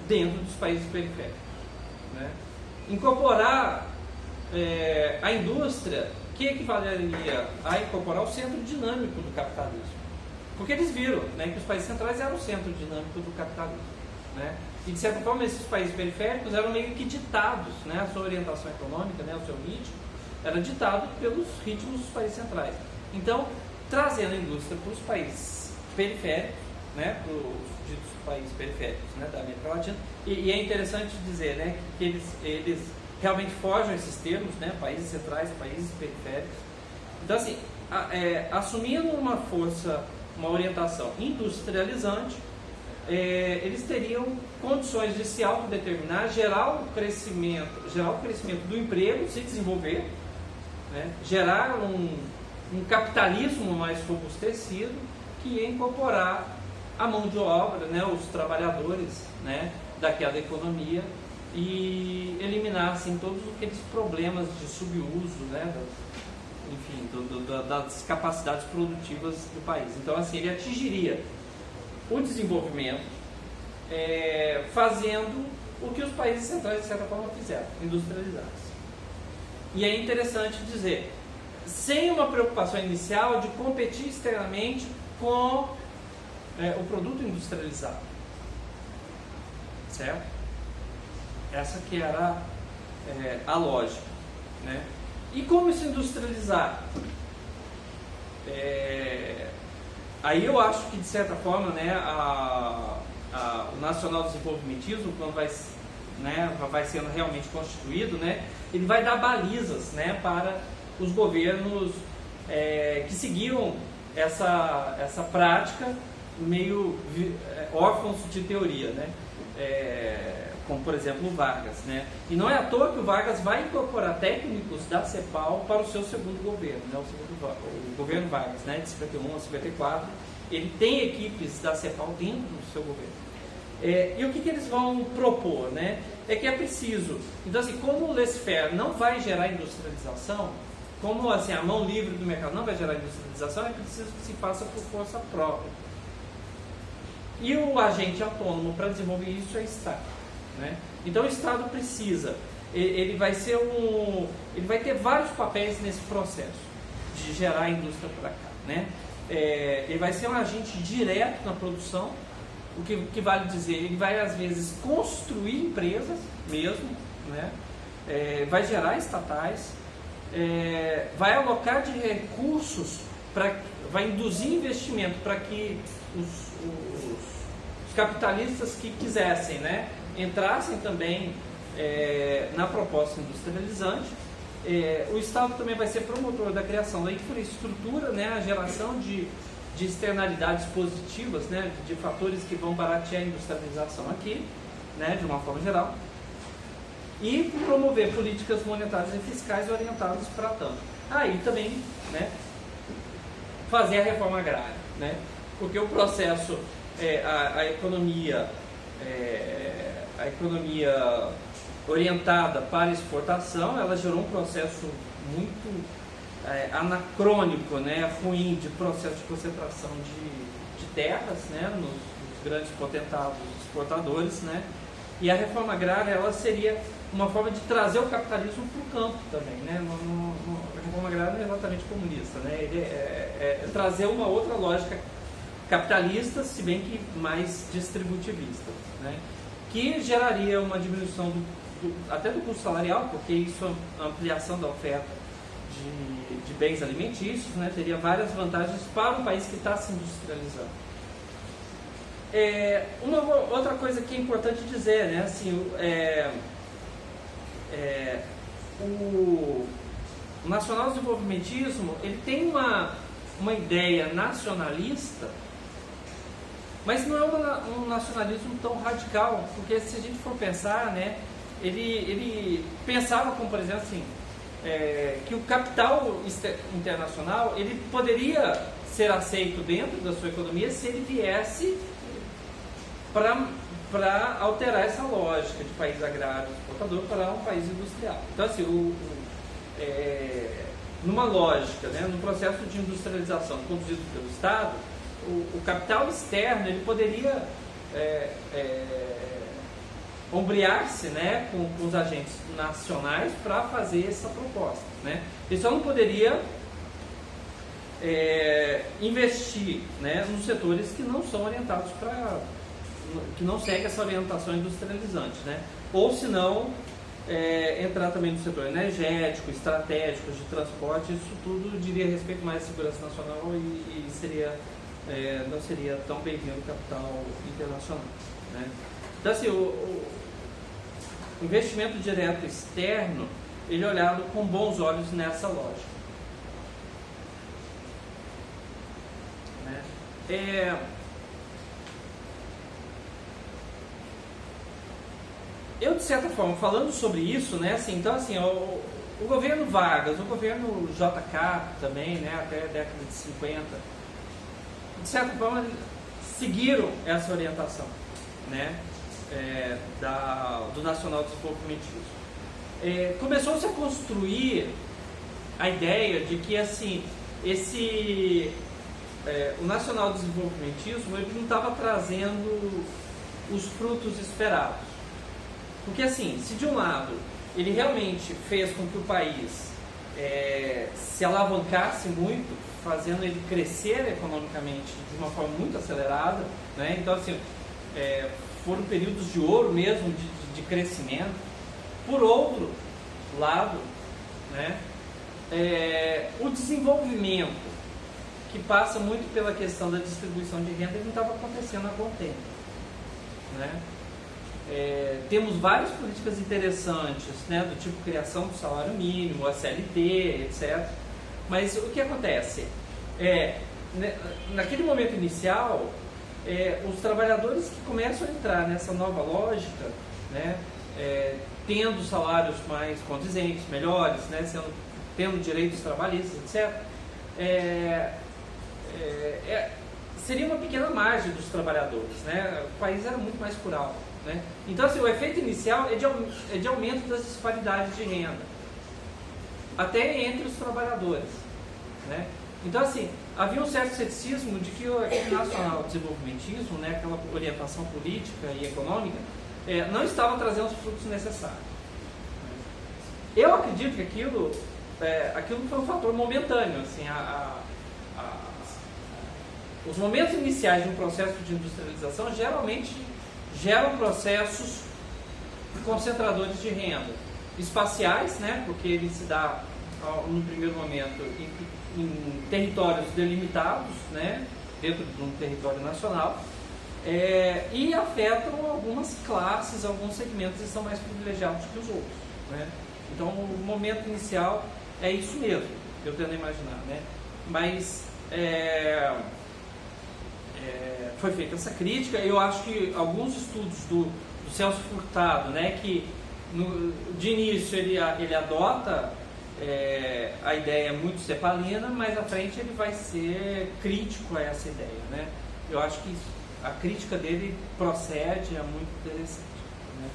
dentro dos países periféricos, né? Incorporar a indústria, que equivaleria a incorporar o centro dinâmico do capitalismo. Porque eles viram, né, que os países centrais eram o centro dinâmico do capitalismo, né? E de certa forma esses países periféricos eram meio que ditados, né, a sua orientação econômica, né, o seu ritmo, era ditado pelos ritmos dos países centrais. Então, trazendo a indústria para os países periféricos, né, para os ditos países periféricos, né, da América Latina, e é interessante dizer, né, que eles realmente forjam esses termos, né, países centrais, países periféricos. Então, assim, assumindo uma força, uma orientação industrializante, eles teriam condições de se autodeterminar, gerar o crescimento do emprego, se desenvolver, né, gerar um capitalismo mais robustecido, que ia incorporar a mão de obra, né, os trabalhadores, né, daquela economia, e eliminar assim, todos aqueles problemas de subuso, né, das capacidades produtivas do país. Então, assim, ele atingiria o desenvolvimento fazendo o que os países centrais, de certa forma, fizeram, industrializados. E é interessante dizer, sem uma preocupação inicial de competir externamente com o produto industrializado, certo? Essa que era a lógica, né? E como se industrializar? Aí eu acho que, de certa forma, né, o nacional desenvolvimentismo, quando vai sendo realmente constituído, né, ele vai dar balizas, né, para os governos que seguiam essa prática meio órfãos de teoria, né? Como, por exemplo, o Vargas, né? E não é à toa que o Vargas vai incorporar técnicos da CEPAL para o seu segundo governo, né? O governo Vargas, né? De 51 a 54, ele tem equipes da CEPAL dentro do seu governo. E o que eles vão propor, né? É que é preciso, então assim, como o laissez-faire não vai gerar industrialização, como assim, a mão livre do mercado não vai gerar industrialização, é preciso que se faça por força própria. E o agente autônomo para desenvolver isso é o Estado, né? Então o Estado precisa, ele vai ter vários papéis nesse processo de gerar a indústria para cá, né? Ele vai ser um agente direto na produção, o que vale dizer, ele vai às vezes construir empresas mesmo, né? Vai gerar estatais, vai alocar de recursos, vai induzir investimento para que os capitalistas que quisessem, né, entrassem também na proposta industrializante. O Estado também vai ser promotor da criação da infraestrutura, né, a geração de externalidades positivas, né, de fatores que vão baratear a industrialização aqui, né, de uma forma geral, e promover políticas monetárias e fiscais orientadas para tanto. Aí também, né, fazer a reforma agrária, né, porque o processo, a economia orientada para exportação, ela gerou um processo muito anacrônico, né, ruim, de processo de concentração de terras, né, nos grandes potentados exportadores, né, e a reforma agrária, ela seria uma forma de trazer o capitalismo para o campo também, né. A reforma agrária não é exatamente comunista, né, ele é trazer uma outra lógica capitalista, se bem que mais distributivista, né, que geraria uma diminuição até do custo salarial, porque isso é uma ampliação da oferta de bens alimentícios, né, teria várias vantagens para um país que está se industrializando. Uma outra coisa que é importante dizer, né, assim, o nacional-desenvolvimentismo, ele tem uma ideia nacionalista Mas não é um nacionalismo tão radical, porque se a gente for pensar, né, ele pensava como, por exemplo, assim, que o capital internacional ele poderia ser aceito dentro da sua economia se ele viesse para alterar essa lógica de país agrário exportador para um país industrial. Então, assim, numa lógica, né, no processo de industrialização conduzido pelo Estado, o capital externo ele poderia ombrear-se, né, com os agentes nacionais para fazer essa proposta, né? Ele só não poderia investir, né, nos setores que não são orientados que não seguem essa orientação industrializante, né? Ou se não entrar também no setor energético, estratégico, de transporte, isso tudo diria respeito mais à segurança nacional e não seria tão bem-vindo o capital internacional, né? Então, assim, o investimento direto externo, ele é olhado com bons olhos nessa lógica, né? Eu, de certa forma, falando sobre isso, né, assim, então, assim, o governo Vargas, o governo JK também, né, até a década de 50, de certa forma, seguiram essa orientação, né, do nacional desenvolvimentismo. Começou-se a construir a ideia de que, assim, o nacional desenvolvimentismo ele não estava trazendo os frutos esperados. Porque, assim, se de um lado ele realmente fez com que o país se alavancasse muito, fazendo ele crescer economicamente de uma forma muito acelerada, né? Então, assim, foram períodos de ouro mesmo, de crescimento. Por outro lado, né, o desenvolvimento, que passa muito pela questão da distribuição de renda, ele não estava acontecendo há bom tempo, né? Temos várias políticas interessantes, né, do tipo criação do salário mínimo, a CLT, etc. Mas o que acontece? Naquele momento inicial, os trabalhadores que começam a entrar nessa nova lógica, né, tendo salários mais condizentes, melhores, né, tendo direitos trabalhistas, etc., seria uma pequena margem dos trabalhadores, né? O país era muito mais rural, né? Então, assim, o efeito inicial é de aumento das disparidades de renda, até entre os trabalhadores, né? Então, assim, havia um certo ceticismo de que aquele nacional desenvolvimentismo, né, aquela orientação política e econômica, não estava trazendo os frutos necessários. Eu acredito que aquilo foi um fator momentâneo, assim, os momentos iniciais de um processo de industrialização geralmente geram processos concentradores de renda, espaciais, né, porque ele se dá no primeiro momento em territórios delimitados, né, dentro de um território nacional, e afetam algumas classes, alguns segmentos que são mais privilegiados que os outros, né? Então, o momento inicial é isso mesmo, eu tento imaginar, né? Mas foi feita essa crítica. Eu acho que alguns estudos do Celso Furtado, né, que de início ele adota a ideia muito cepalina, mas à frente ele vai ser crítico a essa ideia, né? Eu acho que a crítica dele procede, é muito interessante, né?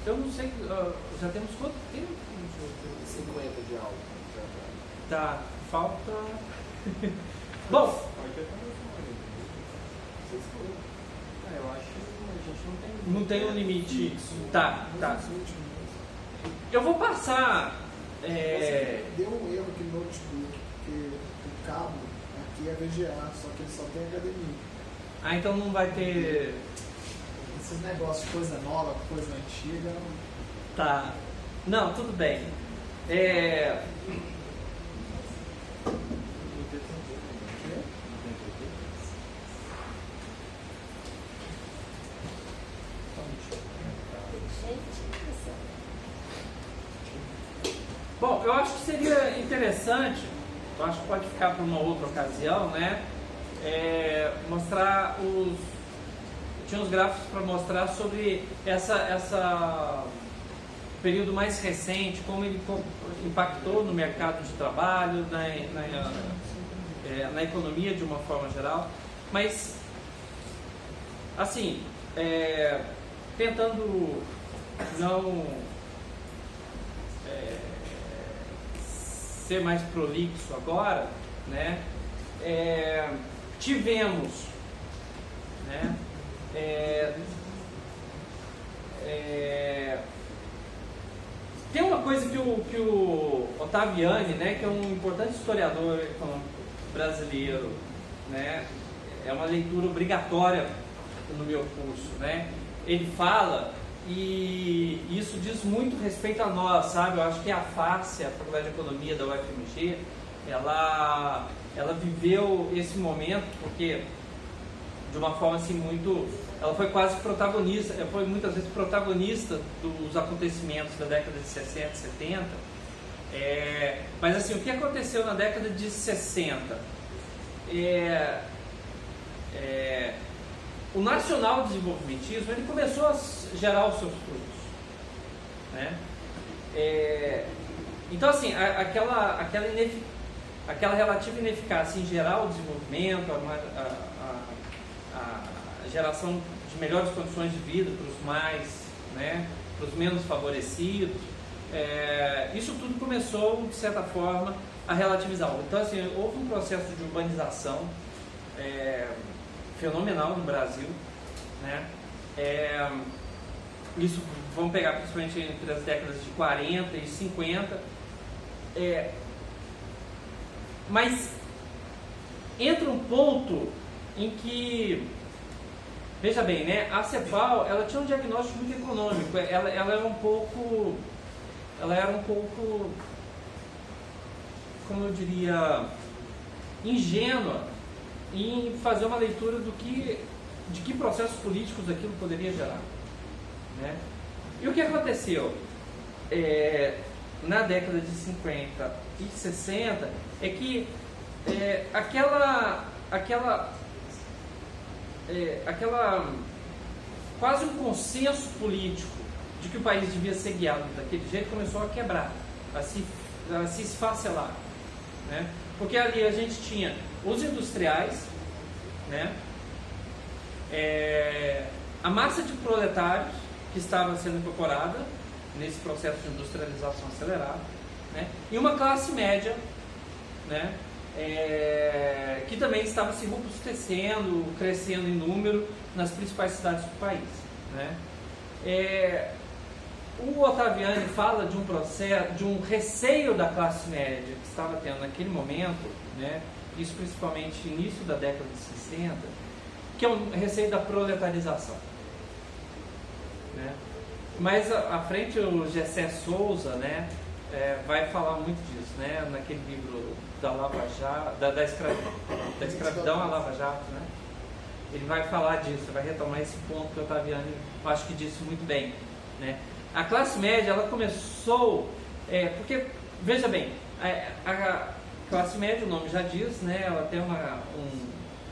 Eu não sei, já temos quanto tempo? 50 de aula. Tá, falta... Bom, eu acho que a gente não tem um limite. Tá. Eu vou passar. Deu um erro aqui no notebook, porque o cabo aqui é VGA, só que ele só tem HDMI. Então não vai ter. Esses negócios de coisa nova, coisa antiga. Tá. Não, tudo bem. Bom, eu acho que seria interessante eu acho que pode ficar para uma outra ocasião, né? Mostrar tinha uns gráficos para mostrar sobre essa período mais recente, como ele impactou no mercado de trabalho, na economia de uma forma geral, mas assim, tentando não ser mais prolixo agora, né? Tivemos, né? Tem uma coisa que o Ottaviani, né, que é um importante historiador econômico brasileiro, né, é uma leitura obrigatória no meu curso, né? Ele fala, e isso diz muito respeito a nós, sabe? Eu acho que a FACE, a Faculdade de Economia da UFMG, ela viveu esse momento, porque de uma forma assim ela foi quase protagonista, foi muitas vezes protagonista dos acontecimentos da década de 60, 70, mas assim, o que aconteceu na década de 60? O nacional-desenvolvimentismo, ele começou a gerar os seus frutos, né? Então assim, aquela relativa ineficácia em gerar o desenvolvimento, a geração de melhores condições de vida para os mais, né, para os menos favorecidos, isso tudo começou, de certa forma, a relativizar. Então, assim, houve um processo de urbanização fenomenal no Brasil, né? Isso vamos pegar principalmente entre as décadas de 40 e 50, mas entra um ponto em que, veja bem, né, a CEPAL, ela tinha um diagnóstico muito econômico, ela era um pouco, como eu diria, ingênua em fazer uma leitura de que processos políticos aquilo poderia gerar, né? E o que aconteceu na década de 50 e 60 é que aquela quase um consenso político de que o país devia ser guiado daquele jeito começou a quebrar, a se esfacelar, né? Porque ali a gente tinha os industriais, né? A massa de proletários que estava sendo incorporada nesse processo de industrialização acelerada, né? E uma classe média, né? Que também estava se robustecendo, crescendo em número nas principais cidades do país, né? O Ottaviani fala de um processo, de um receio da classe média que estava tendo naquele momento, né? Isso principalmente no início da década de 60, que é um receio da proletarização, né? Mais à frente o Gessé Souza, né, vai falar muito disso, né, naquele livro da Lava Jato, da escravidão à Lava Jato, né? Ele vai falar disso, vai retomar esse ponto que o Ottaviani, eu acho que disse muito bem, né? A classe média, ela começou, porque, veja bem, a classe média, o nome já diz, né, ela tem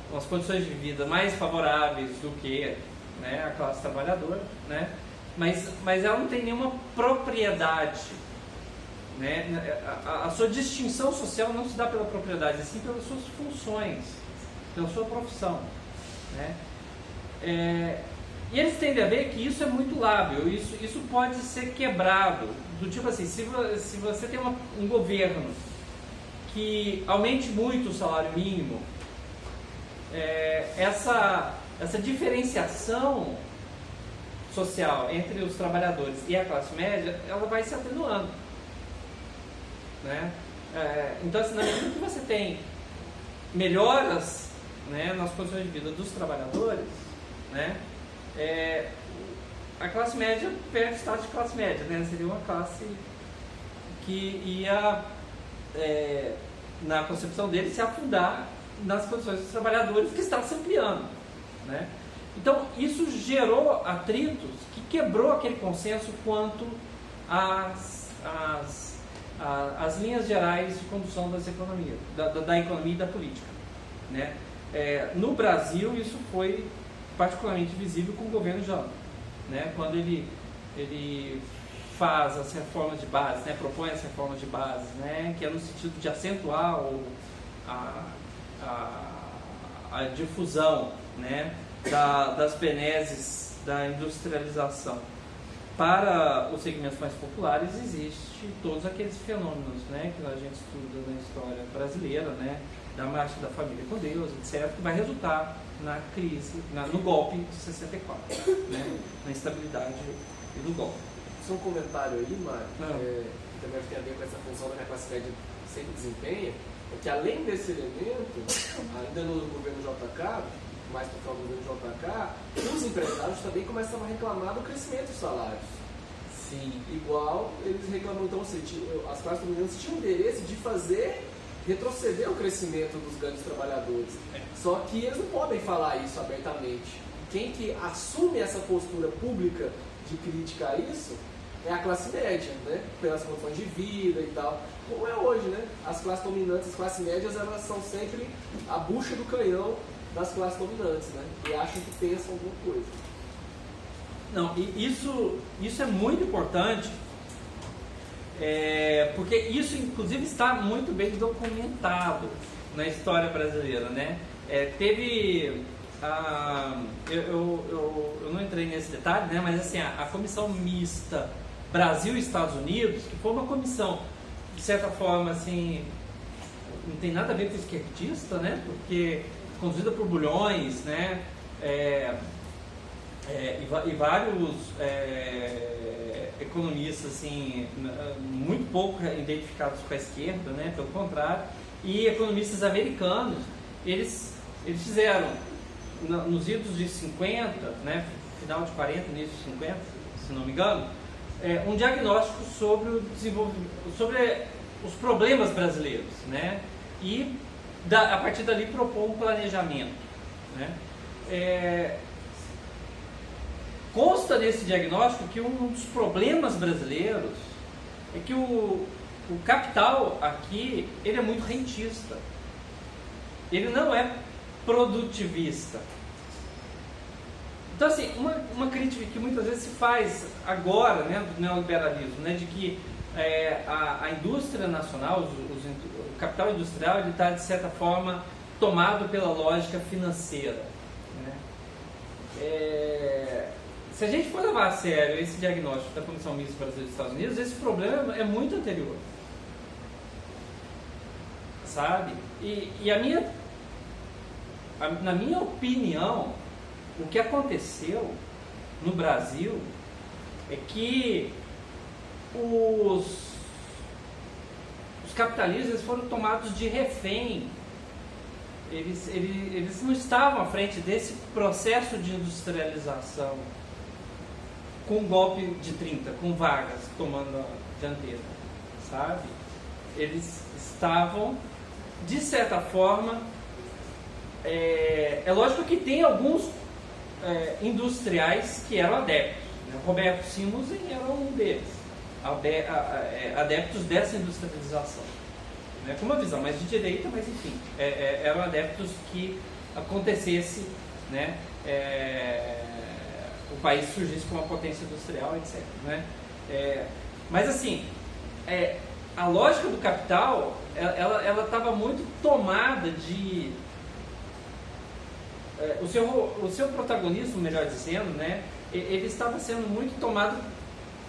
umas condições de vida mais favoráveis do que, né, a classe trabalhadora, né? Mas ela não tem nenhuma propriedade, né? A sua distinção social não se dá pela propriedade, assim pelas suas funções, pela sua profissão, né? E eles tendem a ver que isso é muito lábil, isso pode ser quebrado, do tipo assim, se você tem um governo que aumente muito o salário mínimo, essa diferenciação social entre os trabalhadores e a classe média, ela vai se atenuando, né? Então, assim, na medida que você tem melhoras, né, nas condições de vida dos trabalhadores, né, a classe média perde o status de classe média, né? Seria uma classe que ia, na concepção dele, se afundar nas condições dos trabalhadores, que está se ampliando, né? Então, isso gerou atritos que quebrou aquele consenso quanto às as linhas gerais de condução das economias, da economia e da política, né? No Brasil, isso foi particularmente visível com o governo Janot, né? Quando ele faz as reformas de base, né? Propõe as reformas de base, né? Que é no sentido de acentuar a difusão, né? Das benesses da industrialização. Para os segmentos mais populares, existe todos aqueles fenômenos, né, que a gente estuda na história brasileira, né, da marcha da família com Deus, etc., que vai resultar na crise, no golpe de 64, né, na instabilidade e no golpe. Só um comentário aí, Mário, que também tem a ver com essa função da que a classe média sempre desempenha, é que além desse elemento, ainda no governo JK, mais para o governo JK, os empresários também começavam a reclamar do crescimento dos salários. Sim. Igual eles reclamam, então, as classes dominantes tinham interesse de retroceder o crescimento dos grandes trabalhadores. Só que eles não podem falar isso abertamente. Quem que assume essa postura pública de crítica a isso é a classe média, né? Pelas condições de vida e tal. Como é hoje, né? As classes dominantes, as classes médias, elas são sempre a bucha do canhão das classes dominantes, né? E acham que pensam alguma coisa. Não, e isso é muito importante, porque isso, inclusive, está muito bem documentado na história brasileira, né? Teve... eu não entrei nesse detalhe, né? Mas assim, a comissão mista Brasil e Estados Unidos, que foi uma comissão, de certa forma, assim, não tem nada a ver com esquerdista, né? Porque conduzida por Bulhões, né? E vários economistas, assim, muito pouco identificados com a esquerda, né? Pelo contrário, e economistas americanos, eles fizeram, nos idos de 50, né? Final de 40, início de 50, se não me engano, um diagnóstico sobre o desenvolvimento, sobre os problemas brasileiros, né? E a partir dali propor um planejamento, né? Consta nesse diagnóstico que um dos problemas brasileiros é que o capital aqui, ele é muito rentista, ele não é produtivista. Então, assim, uma crítica que muitas vezes se faz agora, né, do neoliberalismo, né, de que a indústria nacional, o capital industrial, ele está, de certa forma, tomado pela lógica financeira, né? Se a gente for levar a sério esse diagnóstico da Comissão Mista Brasil e Estados Unidos, esse problema é muito anterior, sabe? E na minha opinião, o que aconteceu no Brasil é que os capitalistas foram tomados de refém. Eles não estavam à frente desse processo de industrialização com o golpe de 30, com Vargas tomando a dianteira, sabe? Eles estavam, de certa forma, é lógico que tem alguns industriais que eram adeptos, né? Roberto Simonsen era um deles, adeptos dessa industrialização, né? Com uma visão mais de direita, mas enfim, eram adeptos que acontecesse, né? O país surgisse como uma potência industrial, etc, né? Mas assim, a lógica do capital, ela estava muito tomada de... O seu protagonismo, melhor dizendo, né, ele estava sendo muito tomado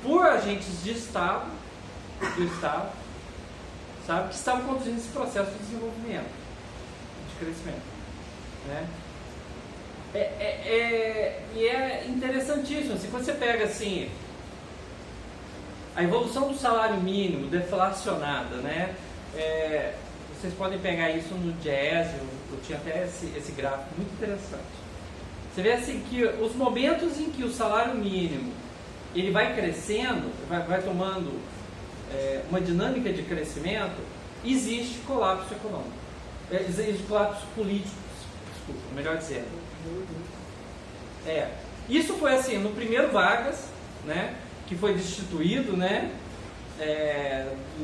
por agentes do Estado, sabe, que estavam conduzindo esse processo de desenvolvimento, de crescimento, né? E é interessantíssimo, assim, quando você pega assim, a evolução do salário mínimo deflacionada, né? Vocês podem pegar isso no Jazz, eu tinha até esse gráfico muito interessante. Você vê assim que os momentos em que o salário mínimo ele vai crescendo, vai tomando uma dinâmica de crescimento, existe colapso econômico, existe colapso político, desculpa, melhor dizendo. Isso foi assim, no primeiro Vargas, né, que foi destituído, né,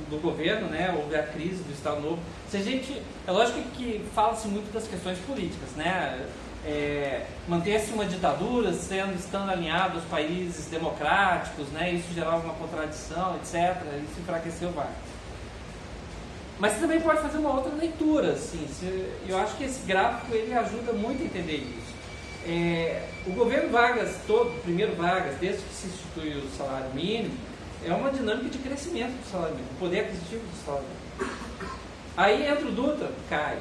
do governo, né? Houve a crise do Estado Novo. É lógico que fala-se muito das questões políticas, né? Manter-se uma ditadura estando alinhado aos países democráticos, né? Isso gerava uma contradição, etc. Isso enfraqueceu o Vargas. Mas você também pode fazer uma outra leitura, assim. Eu acho que esse gráfico ele ajuda muito a entender isso. O governo Vargas, o primeiro Vargas, desde que se instituiu o salário mínimo, é uma dinâmica de crescimento do salário mínimo, o poder aquisitivo do salário mínimo. Aí entra o Dutra, cai,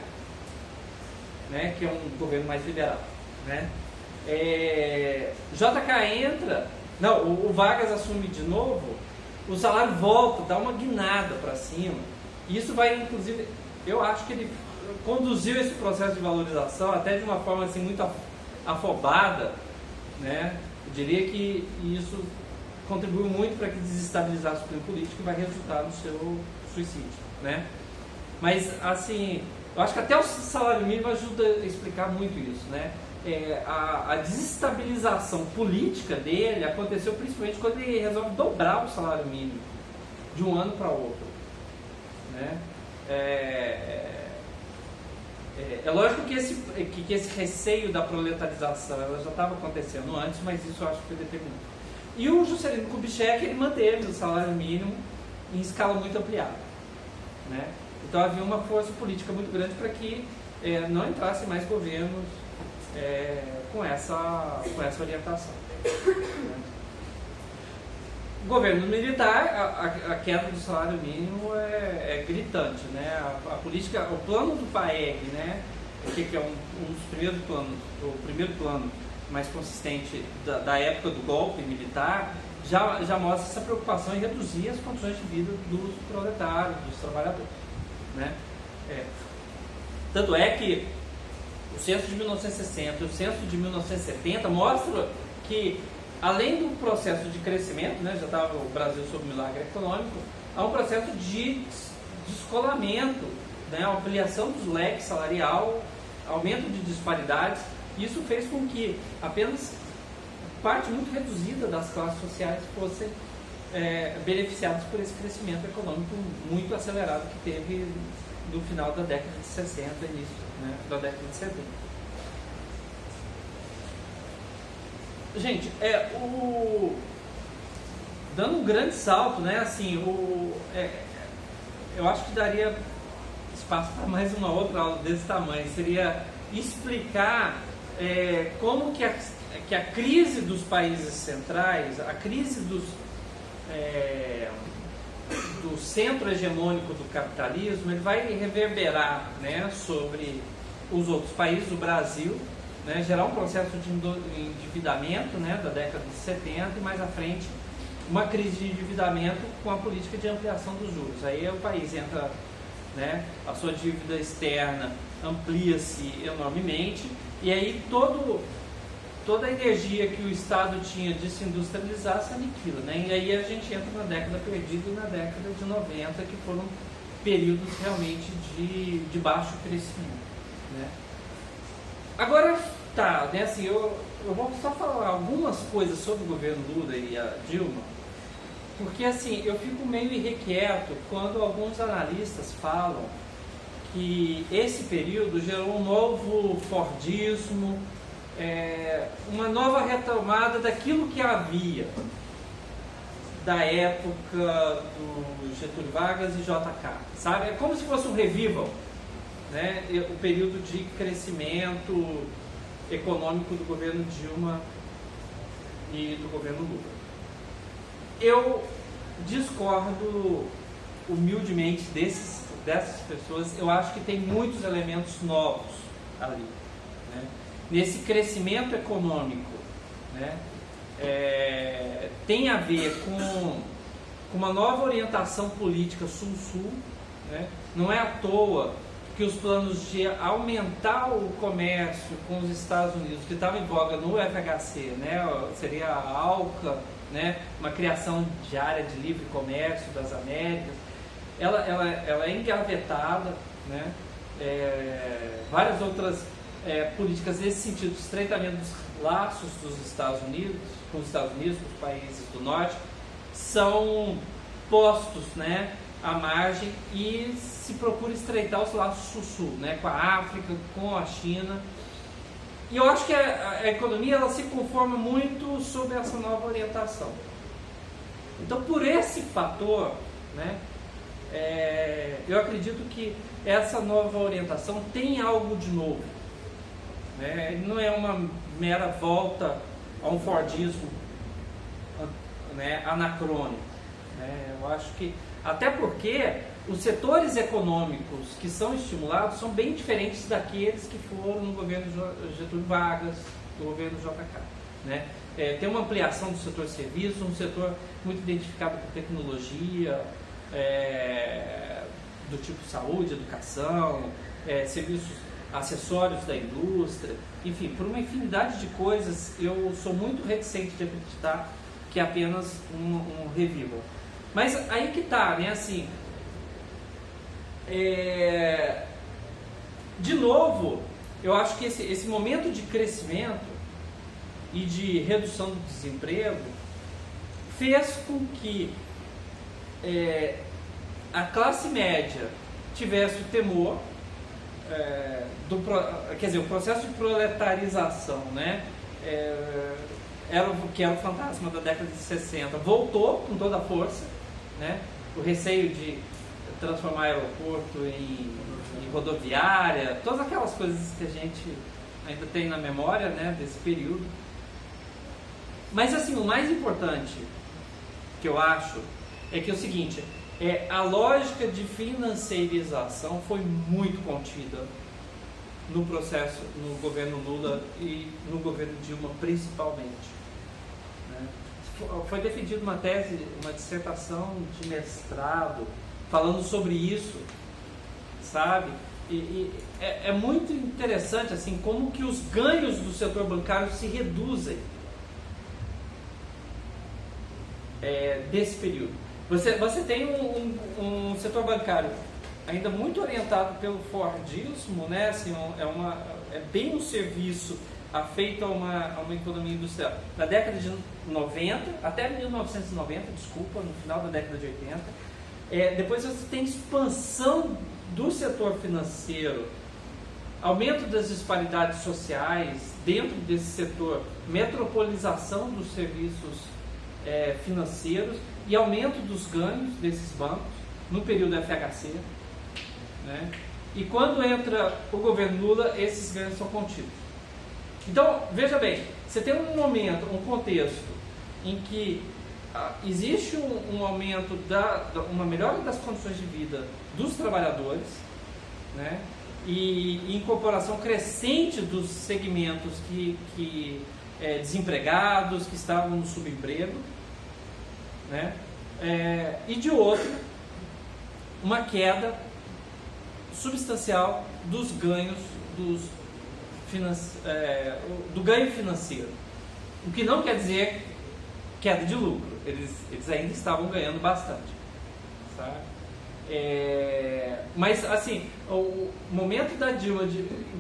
né, que é um governo mais liberal, né? JK entra, não, o Vargas assume de novo, o salário volta, dá uma guinada para cima. E isso vai, inclusive, eu acho que ele conduziu esse processo de valorização até de uma forma assim muito afobada, né? Eu diria que isso contribuiu muito para que desestabilizasse o clima político e vai resultar no seu suicídio, né? Mas, assim, eu acho que até o salário mínimo ajuda a explicar muito isso, né? A desestabilização política dele aconteceu principalmente quando ele resolve dobrar o salário mínimo de um ano para outro, né? É lógico que esse receio da proletarização ela já estava acontecendo antes, mas isso eu acho que foi determinante. E o Juscelino Kubitschek ele manteve o salário mínimo em escala muito ampliada, né? Então havia uma força política muito grande para que não entrassem mais governos com essa orientação. O governo militar, a queda do salário mínimo é gritante, né? A política, o plano do PAEG, né? Que é um dos primeiros planos, o primeiro plano mais consistente da época do golpe militar, já mostra essa preocupação em reduzir as condições de vida dos proletários, dos trabalhadores, né? Tanto é que o censo de 1960 e o censo de 1970 mostram que, além do processo de crescimento, né, já estava o Brasil sob milagre econômico, há um processo de descolamento, né, ampliação dos leques salarial, aumento de disparidades. Isso fez com que apenas parte muito reduzida das classes sociais fossem beneficiadas por esse crescimento econômico muito acelerado que teve no final da década de 60 e início, né, da década de 70. Gente, dando um grande salto, né, assim, eu acho que daria espaço para mais uma outra aula desse tamanho, seria explicar como que a crise dos países centrais, a crise do centro hegemônico do capitalismo, ele vai reverberar, né, sobre os outros países, o Brasil, né, gerar um processo de endividamento, né, da década de 70 e mais à frente uma crise de endividamento com a política de ampliação dos juros. Aí o país entra, né, a sua dívida externa amplia-se enormemente e aí toda a energia que o Estado tinha de se industrializar se aniquila, né? E aí a gente entra na década perdida e na década de 90, que foram períodos realmente de baixo crescimento, né? Agora, tá, né, assim, eu vou só falar algumas coisas sobre o governo Lula e a Dilma, porque assim, eu fico meio irrequieto quando alguns analistas falam que esse período gerou um novo fordismo, uma nova retomada daquilo que havia da época do Getúlio Vargas e JK, sabe? É como se fosse um revival, né? O período de crescimento econômico do governo Dilma e do governo Lula. Eu discordo humildemente dessas pessoas. Eu acho que tem muitos elementos novos ali, né? Nesse crescimento econômico, né? Tem a ver com uma nova orientação política sul-sul, né? Não é à toa que os planos de aumentar o comércio com os Estados Unidos, que estava em voga no FHC, né? Seria a ALCA, né? Uma criação de área de livre comércio das Américas, ela é engavetada, né? Várias outras políticas nesse sentido, estreitamento dos laços dos Estados Unidos, com os Estados Unidos, com os países do Norte, são postos, né, à margem, e se procura estreitar os laços sul-sul, né, com a África, com a China. E eu acho que a economia ela se conforma muito sob essa nova orientação. Então, por esse fator, né, eu acredito que essa nova orientação tem algo de novo, né? Não é uma mera volta a um Fordismo, né, anacrônico, né? Eu acho que, até porque os setores econômicos que são estimulados são bem diferentes daqueles que foram no governo Getúlio Vargas, no governo JK, né? Tem uma ampliação do setor de serviços, um setor muito identificado com tecnologia, do tipo saúde, educação, serviços acessórios da indústria, enfim, por uma infinidade de coisas. Eu sou muito reticente de acreditar que é apenas um revival. Mas aí que tá, né, assim, de novo, eu acho que esse momento de crescimento e de redução do desemprego fez com que a classe média tivesse o temor, quer dizer, o processo de proletarização, né, que era o fantasma da década de 60, voltou com toda a força, né, o receio de transformar aeroporto em rodoviária, todas aquelas coisas que a gente ainda tem na memória, né, desse período. Mas assim, o mais importante que eu acho é que é o seguinte, a lógica de financiarização foi muito contida no processo, no governo Lula e no governo Dilma principalmente, né? Foi defendida uma tese, uma dissertação de mestrado falando sobre isso, sabe? E é muito interessante assim como que os ganhos do setor bancário se reduzem desse período. Você tem um setor bancário ainda muito orientado pelo Fordismo, né? Assim, é bem um serviço feito a uma economia industrial. Na década de 90, até 1990, desculpa, no final da década de 80, depois você tem expansão do setor financeiro, aumento das disparidades sociais dentro desse setor, metropolização dos serviços financeiros e aumento dos ganhos desses bancos no período FHC, né? E quando entra o governo Lula, esses ganhos são contidos. Então, veja bem, você tem um momento, um contexto em que existe um aumento, uma melhora das condições de vida dos trabalhadores, né? E incorporação crescente dos segmentos desempregados, que estavam no subemprego, né? E de outro, uma queda substancial dos ganhos do ganho financeiro, o que não quer dizer queda de lucro, eles ainda estavam ganhando bastante, sabe? Mas assim, o momento da Dilma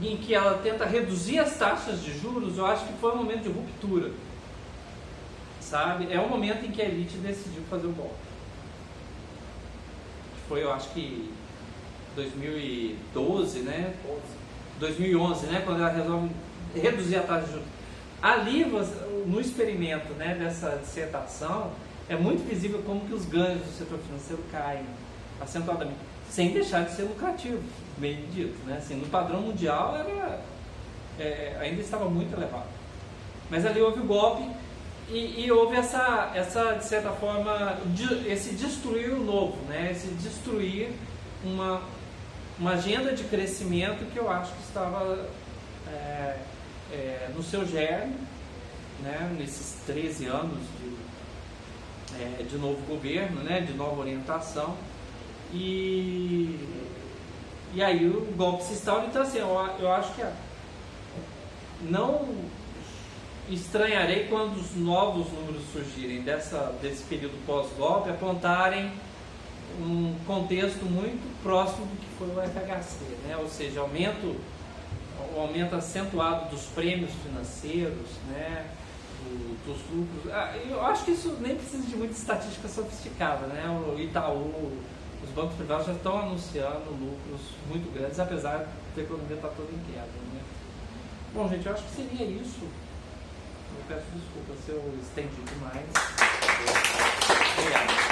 em que ela tenta reduzir as taxas de juros, eu acho que foi um momento de ruptura, sabe? É um momento em que a elite decidiu fazer o golpe. Foi, eu acho que 2012, né? 2011, né? Quando ela resolve reduzir a taxa de juros. Ali, no experimento, né, dessa dissertação, é muito visível como que os ganhos do setor financeiro caem acentuadamente, sem deixar de ser lucrativo, bem dito, né? Assim, no padrão mundial ainda estava muito elevado. Mas ali houve o golpe e houve essa, de certa forma, esse destruir o novo, né? Esse destruir uma agenda de crescimento que eu acho que estava no seu germe, né? Nesses 13 anos de novo governo, né? De nova orientação. E aí o golpe se instaura. Então assim, eu acho que não estranharei quando os novos números surgirem desse período pós-golpe apontarem um contexto muito próximo do que foi o FHC, né? Ou seja, o aumento acentuado dos prêmios financeiros, né? dos lucros. Eu acho que isso nem precisa de muita estatística sofisticada, né? O Itaú, os bancos privados já estão anunciando lucros muito grandes, apesar da economia estar toda em queda, né? Bom, gente, eu acho que seria isso. Eu peço desculpa se eu estendi demais. Obrigado.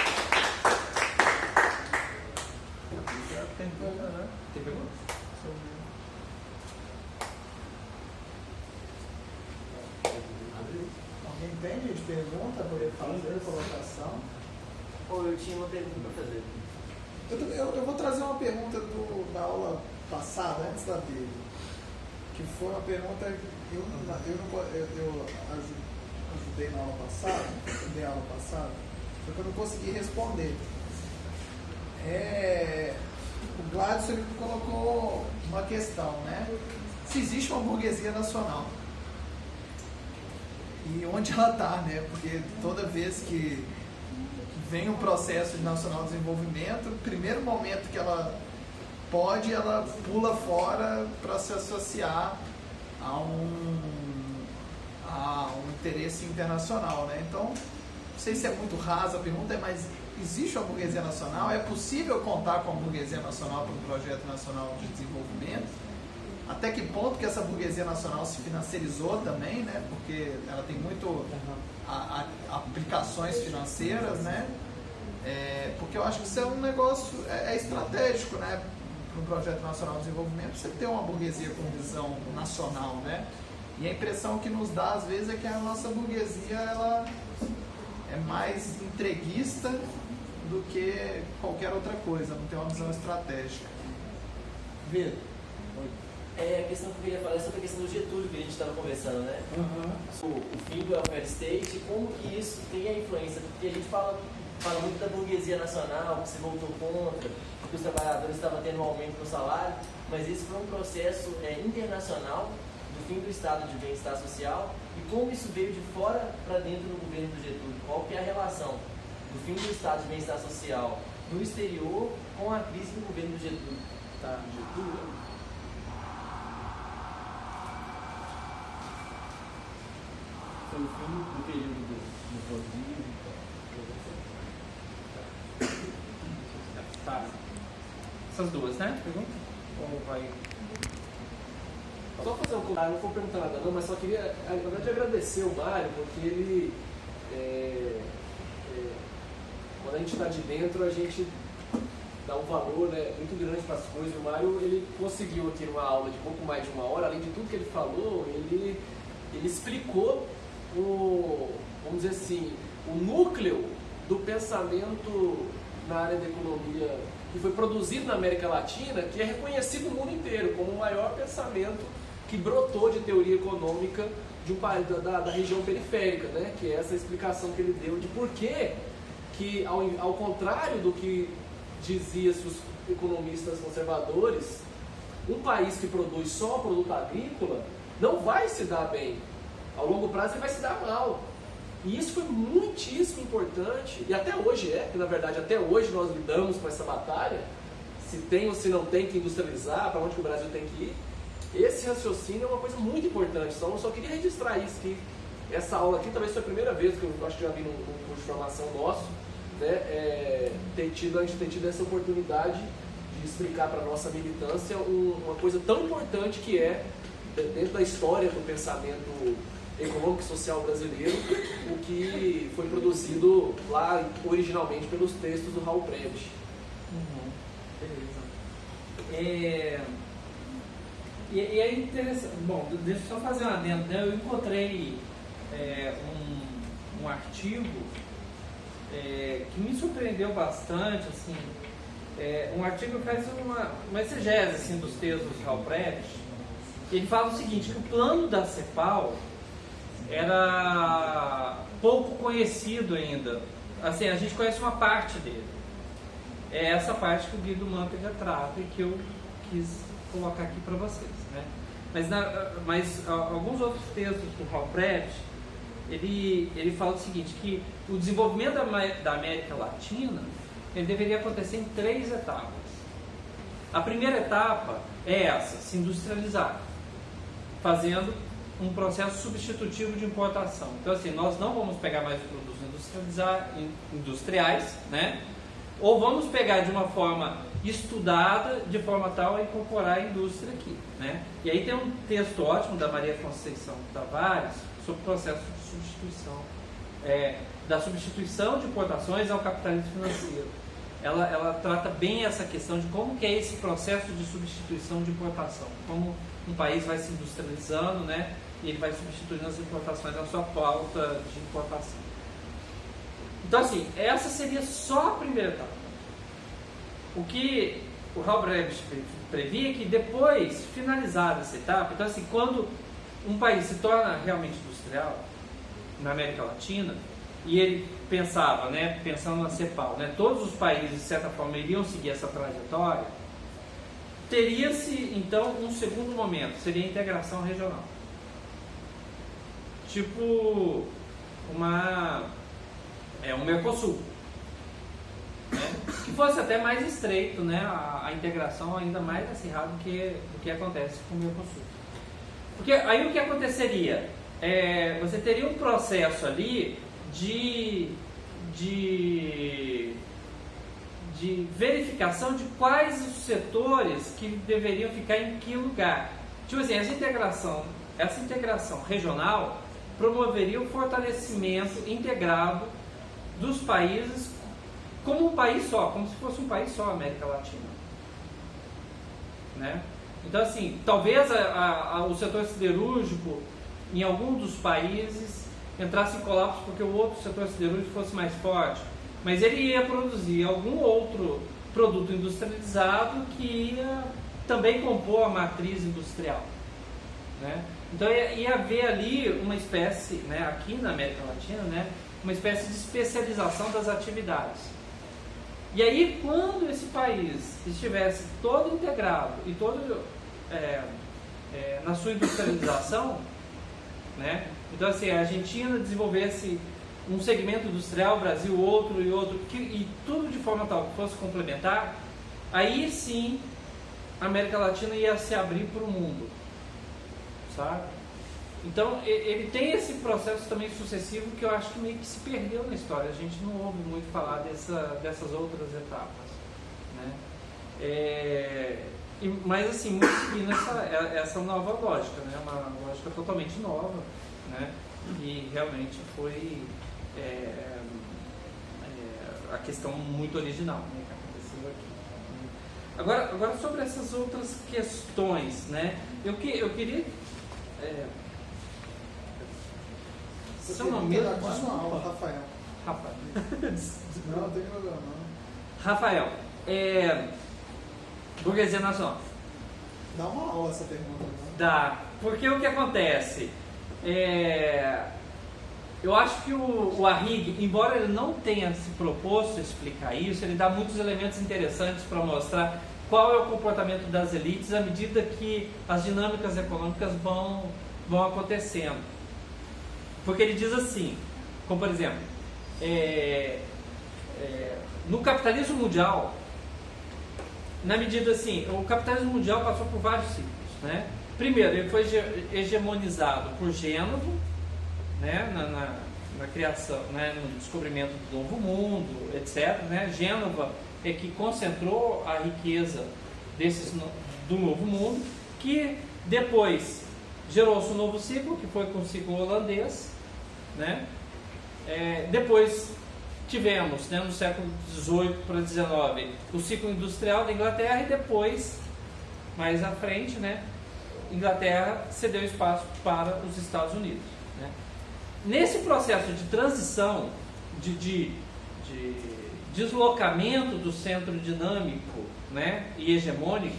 Tem pergunta, né? Tem pergunta? Alguém tem, gente, pergunta, poder fazer, colocação? Eu tinha uma pergunta para fazer. Eu vou trazer uma pergunta da aula passada, antes da dele, que foi uma pergunta que eu ajudei na aula passada, eu dei a aula passada, só que eu não consegui responder. O Gladson ele colocou uma questão, né? Se existe uma burguesia nacional e onde ela está, né? Porque toda vez que vem um processo de nacional desenvolvimento, o primeiro momento que ela pode, ela pula fora para se associar a um interesse internacional, né? Então, não sei se é muito rasa a pergunta, mas existe uma burguesia nacional? É possível contar com a burguesia nacional para um projeto nacional de desenvolvimento? Até que ponto que essa burguesia nacional se financiarizou também, né? Porque ela tem muito aplicações financeiras, né? Porque eu acho que isso é um negócio estratégico, né? Para um projeto nacional de desenvolvimento, você ter uma burguesia com visão nacional, né? E a impressão que nos dá às vezes é que a nossa burguesia ela é mais entreguista do que qualquer outra coisa, não tem uma visão estratégica. Vitor, a questão que eu queria falar é sobre a questão do Getúlio que a gente estava conversando, né? O fim do welfare state, como que isso tem a influência, porque a gente fala muito da burguesia nacional, que se voltou contra, que os trabalhadores estavam tendo um aumento no salário, mas isso foi um processo internacional do fim do estado de bem-estar social e como isso veio de fora para dentro do governo do Getúlio. Qual que é a relação do fim do estado de bem-estar social no exterior com a crise do governo do Getúlio? Tá, Getúlio. Foi o fim do período do Rodrigo. Tá. Essas duas, né? Pergunta? Ou vai... Só fazer um comentário, não vou perguntar nada não, mas só queria, na verdade, agradecer o Mário, porque ele, quando a gente está de dentro, a gente dá um valor, né, muito grande para as coisas. O Mário, ele conseguiu aqui numa aula de pouco mais de uma hora, além de tudo que ele falou, ele explicou vamos dizer assim, o núcleo do pensamento na área da economia que foi produzido na América Latina, que é reconhecido no mundo inteiro como o maior pensamento que brotou de teoria econômica de um país da região periférica, né? Que é essa explicação que ele deu de por que ao contrário do que diziam-se os economistas conservadores, um país que produz só produto agrícola não vai se dar bem. Ao longo prazo ele vai se dar mal. E isso foi muitíssimo importante, e até hoje que na verdade até hoje nós lidamos com essa batalha, se tem ou se não tem que industrializar, para onde que o Brasil tem que ir. Esse raciocínio é uma coisa muito importante, então eu só queria registrar isso, que essa aula aqui talvez foi a primeira vez que eu acho que já vi num curso de formação nosso, né, a gente ter tido essa oportunidade de explicar para a nossa militância uma coisa tão importante que é, dentro da história do pensamento econômico e social brasileiro, o que foi produzido lá originalmente pelos textos do Raul Prebisch. Beleza. E é interessante, bom, deixa eu só fazer um adendo, né? Eu encontrei um artigo que me surpreendeu bastante, assim, um artigo que faz uma exegese assim, dos textos do Raul Prebisch. Ele fala o seguinte, que o plano da CEPAL era pouco conhecido ainda. Assim, a gente conhece uma parte dele. É essa parte que o Guido Mantega trata e que eu quis colocar aqui para vocês, né? Mas alguns outros textos do Raul Prebisch, ele fala o seguinte, que o desenvolvimento da América Latina ele deveria acontecer em 3 etapas. A primeira etapa é essa, se industrializar, fazendo um processo substitutivo de importação. Então, assim, nós não vamos pegar mais produtos industriais, né? Ou vamos pegar de uma forma estudada, de forma tal a incorporar a indústria aqui, né? E aí tem um texto ótimo da Maria Conceição Tavares sobre o processo de substituição, da substituição de importações ao capitalismo financeiro. Ela trata bem essa questão de como que é esse processo de substituição de importação, como um país vai se industrializando, né? E ele vai substituindo as importações na sua pauta de importação. Então, assim, essa seria só a primeira etapa. O que o Halbrecht previa é que depois, finalizada essa etapa, então, assim, quando um país se torna realmente industrial, na América Latina, e ele pensava, né, pensando na CEPAL, né, todos os países, de certa forma, iriam seguir essa trajetória, teria-se, então, um segundo momento, seria a integração regional. Tipo um Mercosul, né? Que fosse até mais estreito, né? A integração ainda mais acirrada do que acontece com o Mercosul. Porque aí o que aconteceria? Você teria um processo ali de verificação de quais os setores que deveriam ficar em que lugar. Tipo assim, essa integração regional promoveria o fortalecimento integrado dos países como um país só, como se fosse um país só a América Latina, né? Então, assim, talvez o setor siderúrgico em algum dos países entrasse em colapso porque o outro setor siderúrgico fosse mais forte, mas ele ia produzir algum outro produto industrializado que ia também compor a matriz industrial, né? Então ia haver ali uma espécie, né, aqui na América Latina, né, uma espécie de especialização das atividades. E aí, quando esse país estivesse todo integrado e todo na sua industrialização, né, então assim, a Argentina desenvolvesse um segmento industrial, o Brasil outro e outro, e tudo de forma tal que fosse complementar, aí sim a América Latina ia se abrir para o mundo, sabe? Então ele tem esse processo também sucessivo que eu acho que meio que se perdeu na história. A gente não ouve muito falar dessas outras etapas, né? Mas assim, muito seguindo essa nova lógica, né? Uma lógica totalmente nova, né? E realmente foi a questão muito original, né, que aconteceu aqui. Agora sobre essas outras questões, né? Eu queria seu nome mesmo? Aula, Rafael. Rafael. Não tem problema. Rafael, burguesia nacional. Dá uma aula essa pergunta. Né? Dá. Porque o que acontece? Eu acho que o Arrighi, embora ele não tenha se proposto a explicar isso, ele dá muitos elementos interessantes para mostrar qual é o comportamento das elites à medida que as dinâmicas econômicas vão acontecendo. Porque ele diz assim, como por exemplo, no capitalismo mundial, na medida assim, o capitalismo mundial passou por vários ciclos, né? Primeiro, ele foi hegemonizado por Gênova, né? na criação, né? No descobrimento do Novo Mundo, etc. Né? Gênova é que concentrou a riqueza do Novo Mundo, que depois gerou-se um novo ciclo, que foi com o ciclo holandês, né? Depois tivemos, né, no século XVIII para XIX, o ciclo industrial da Inglaterra, e depois, mais à frente, né, Inglaterra cedeu espaço para os Estados Unidos, né? Nesse processo de transição, de deslocamento do centro dinâmico, né, e hegemônico,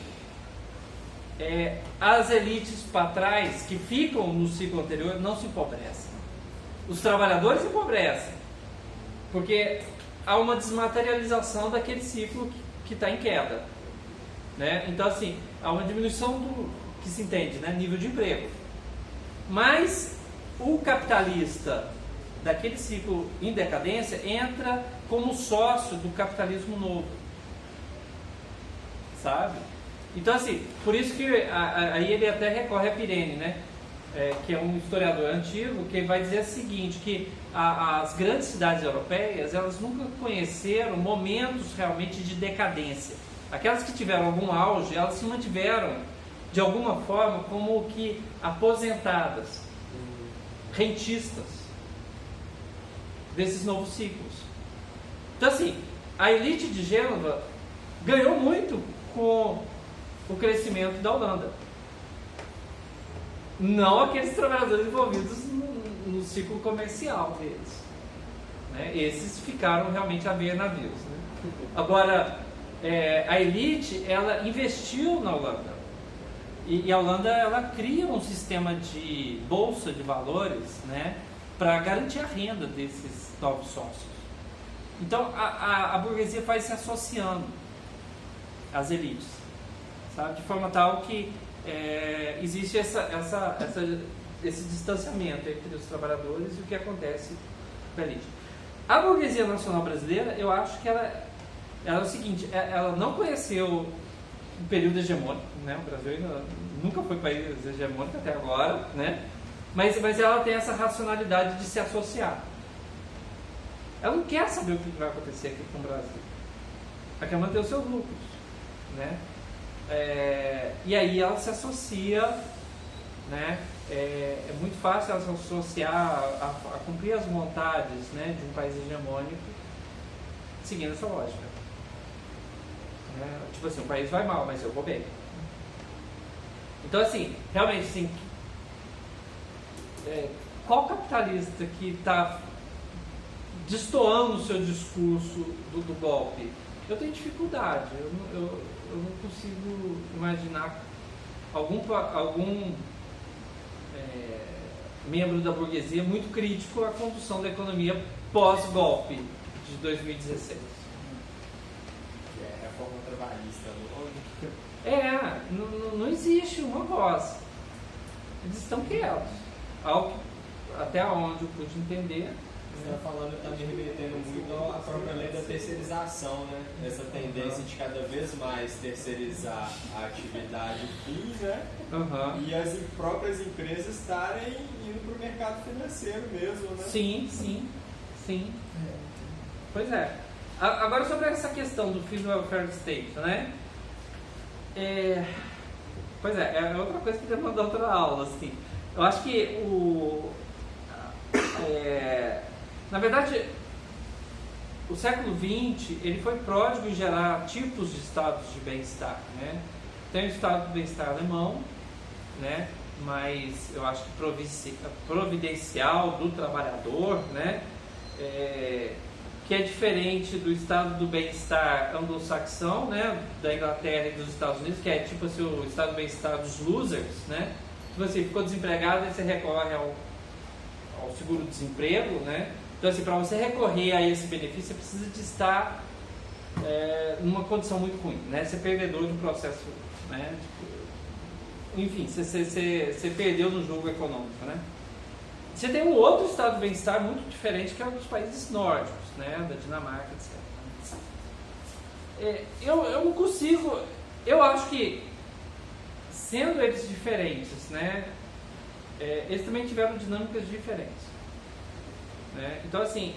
as elites para trás, que ficam no ciclo anterior, não se empobrecem. Os trabalhadores se empobrecem, porque há uma desmaterialização daquele ciclo que está em queda, né? Então, assim, há uma diminuição do que se entende, né, nível de emprego. Mas o capitalista daquele ciclo em decadência entra como sócio do capitalismo novo, sabe? Então, assim, por isso que aí ele até recorre a Pirene, né? que é um historiador antigo, que vai dizer o seguinte, que as grandes cidades europeias, elas nunca conheceram momentos realmente de decadência. Aquelas que tiveram algum auge, elas se mantiveram, de alguma forma, como que aposentadas, rentistas desses novos ciclos. Então, assim, a elite de Gênova ganhou muito com o crescimento da Holanda. Não aqueles trabalhadores envolvidos no ciclo comercial deles. Né? Esses ficaram realmente a ver navios. Né? Agora, a elite, ela investiu na Holanda. E a Holanda, ela cria um sistema de bolsa de valores, né, para garantir a renda desses novos sócios. Então, a burguesia vai se associando às elites, sabe? De forma tal que existe esse distanciamento entre os trabalhadores e o que acontece com a elite. A burguesia nacional brasileira, eu acho que ela é o seguinte, ela não conheceu um período hegemônico, né? O Brasil ainda nunca foi país hegemônico até agora, né? Mas ela tem essa racionalidade de se associar. Ela não quer saber o que vai acontecer aqui com o Brasil. Ela quer manter os seus lucros, né? E aí ela se associa, né? É muito fácil ela se associar a cumprir as vontades, né, de um país hegemônico seguindo essa lógica. Tipo assim, o país vai mal, mas eu vou bem. Então, assim, realmente, assim, qual capitalista que está destoando o seu discurso do golpe? Eu tenho dificuldade, eu não consigo imaginar algum membro da burguesia muito crítico à condução da economia pós-golpe de 2016. Que é a reforma trabalhista. Não existe uma voz. Eles estão quietos. Até onde eu pude entender. Você está falando, está me remetendo muito à própria lei da terceirização, né? Essa tendência de cada vez mais terceirizar a atividade fim, né? E as próprias empresas estarem indo para o mercado financeiro mesmo, né? Sim. Pois é. Agora sobre essa questão do fim do welfare state, né? Pois é outra coisa que demanda outra aula, assim. Eu acho que na verdade, o século XX ele foi pródigo em gerar tipos de estados de bem-estar, né? Tem o estado de bem-estar alemão, né? Mas eu acho que providencial do trabalhador, né? Que é diferente do estado do bem-estar anglo-saxão, né? Da Inglaterra e dos Estados Unidos, que é tipo assim, o estado do bem-estar dos losers, né? Tipo assim, ficou desempregado e você recorre ao seguro-desemprego, né? Então, assim, para você recorrer a esse benefício, você precisa de estar numa condição muito ruim, né? Você é perdedor do processo, né? Enfim, você perdeu no jogo econômico, né? Você tem um outro estado de bem-estar muito diferente, que é o dos países nórdicos, né? Da Dinamarca, etc. Eu não consigo... Eu acho que, sendo eles diferentes, né? Eles também tiveram dinâmicas diferentes. Né? Então, assim,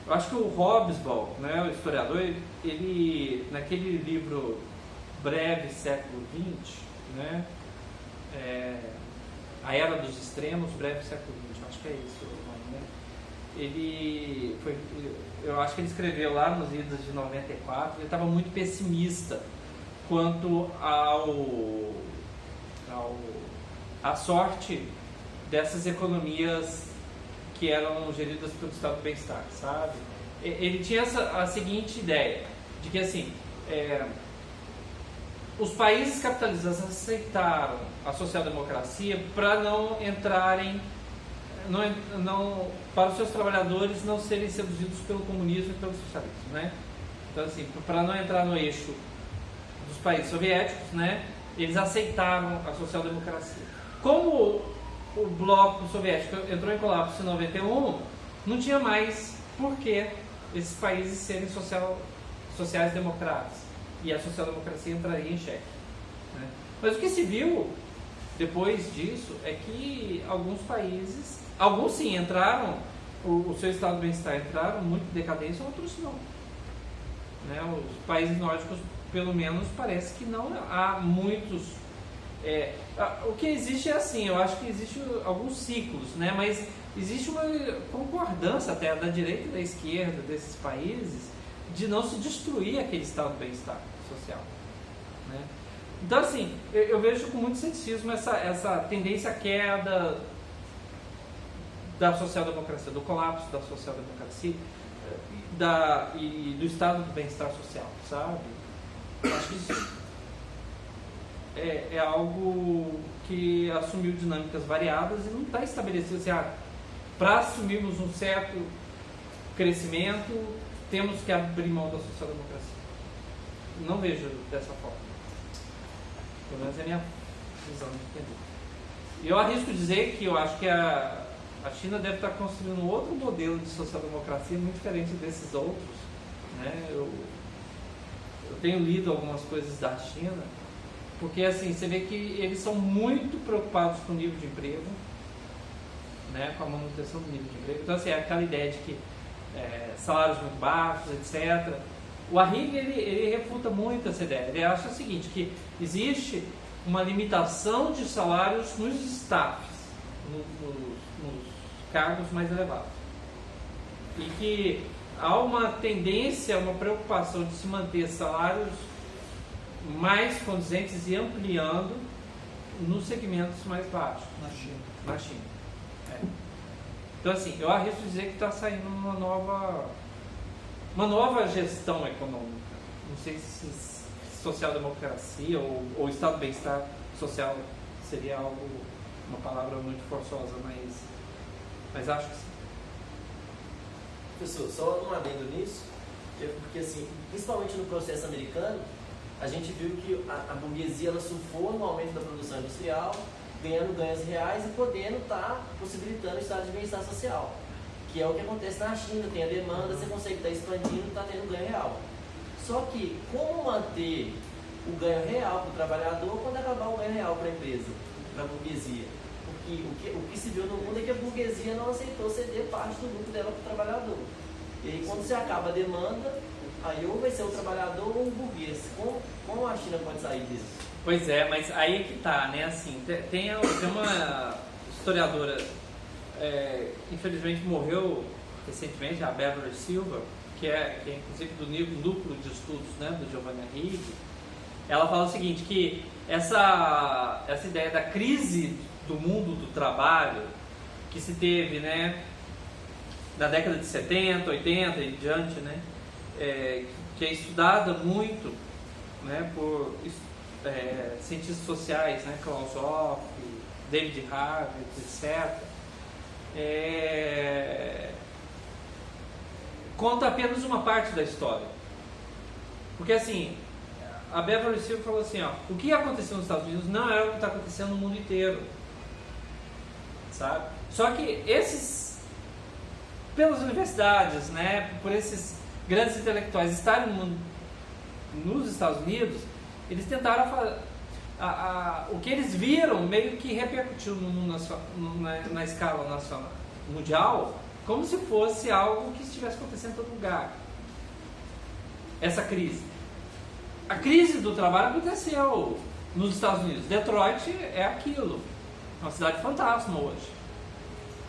eu acho que o Hobsbawm, né, o historiador, ele naquele livro Breve Século XX, né, A Era dos Extremos, Breve Século XX, acho que é isso o nome, né? Eu acho que ele escreveu lá nos idos de 94, ele estava muito pessimista quanto à sorte dessas economias que eram geridas pelo estado do bem-estar, sabe? Ele tinha a seguinte ideia, de que assim, os países capitalistas aceitaram a social-democracia para não entrarem, para os seus trabalhadores não serem seduzidos pelo comunismo e pelo socialismo, né? Então assim, para não entrar no eixo dos países soviéticos, né? Eles aceitaram a social-democracia. Como o bloco soviético entrou em colapso em 91, não tinha mais por que esses países serem sociais-democratas e a social-democracia entraria em xeque, né? Mas o que se viu depois disso é que alguns países, alguns sim entraram, o seu estado de bem-estar entraram muito em decadência, outros não. Né? Os países nórdicos, pelo menos, parece que não há muitos. O que existe é assim, eu acho que existe alguns ciclos, né? Mas existe uma concordância até da direita e da esquerda desses países de não se destruir aquele estado de bem-estar social. Né? Então, assim, eu vejo com muito ceticismo essa tendência à queda da social-democracia, do colapso da social-democracia e do estado de bem-estar social, sabe? Eu acho que isso é algo que assumiu dinâmicas variadas e não está estabelecido assim, para assumirmos um certo crescimento, temos que abrir mão da social-democracia. Não vejo dessa forma. Pelo menos é a minha visão de entender. E eu arrisco dizer que eu acho que a China deve estar construindo um outro modelo de social-democracia muito diferente desses outros. Né? Eu tenho lido algumas coisas da China, porque assim, você vê que eles são muito preocupados com o nível de emprego, né? Com a manutenção do nível de emprego. Então, assim, é aquela ideia de que salários muito baixos, etc. O Arrighi, ele refuta muito essa ideia. Ele acha o seguinte, que existe uma limitação de salários nos staffs, nos cargos mais elevados. E que há uma tendência, uma preocupação de se manter salários mais condizentes e ampliando nos segmentos mais baixos. Na China. Então, assim, eu arrisco dizer que está saindo uma nova gestão econômica. Não sei se social-democracia ou estado de bem-estar social seria uma palavra muito forçosa, mas acho que sim. Professor, só um adendo nisso, porque assim, principalmente no processo americano, a gente viu que a burguesia ela surfou no aumento da produção industrial, ganhando ganhos reais e podendo estar possibilitando o estado de bem-estar social, que é o que acontece na China, tem a demanda, você consegue estar expandindo, está tendo ganho real. Só que como manter o ganho real para o trabalhador quando acabar o ganho real para a empresa, para a burguesia? Porque o que se viu no mundo é que a burguesia não aceitou ceder parte do lucro dela para o trabalhador. E aí quando se acaba a demanda, aí ou vai ser o trabalhador ou o burguês. Como a China pode sair disso? Pois é, mas aí é que tá, né? Assim, tem uma historiadora, infelizmente morreu recentemente, a Beverly Silver, que é inclusive do núcleo de estudos, né, do Giovanni Arrighi. Ela fala o seguinte, que essa ideia da crise do mundo do trabalho que se teve, né, na década de 70, 80 e diante, né, que é estudada muito, né, por cientistas sociais, né, Klaus Hoff, David Harvey, etc. Conta apenas uma parte da história. Porque assim, a Beverly Silver falou assim, o que aconteceu nos Estados Unidos não é o que está acontecendo no mundo inteiro. Sabe? Só que pelas universidades, né, por esses grandes intelectuais estarem nos Estados Unidos, eles tentaram o que eles viram meio que repercutiu na escala nacional, mundial, como se fosse algo que estivesse acontecendo em todo lugar. Essa crise. A crise do trabalho aconteceu nos Estados Unidos. Detroit é aquilo. É uma cidade fantasma hoje.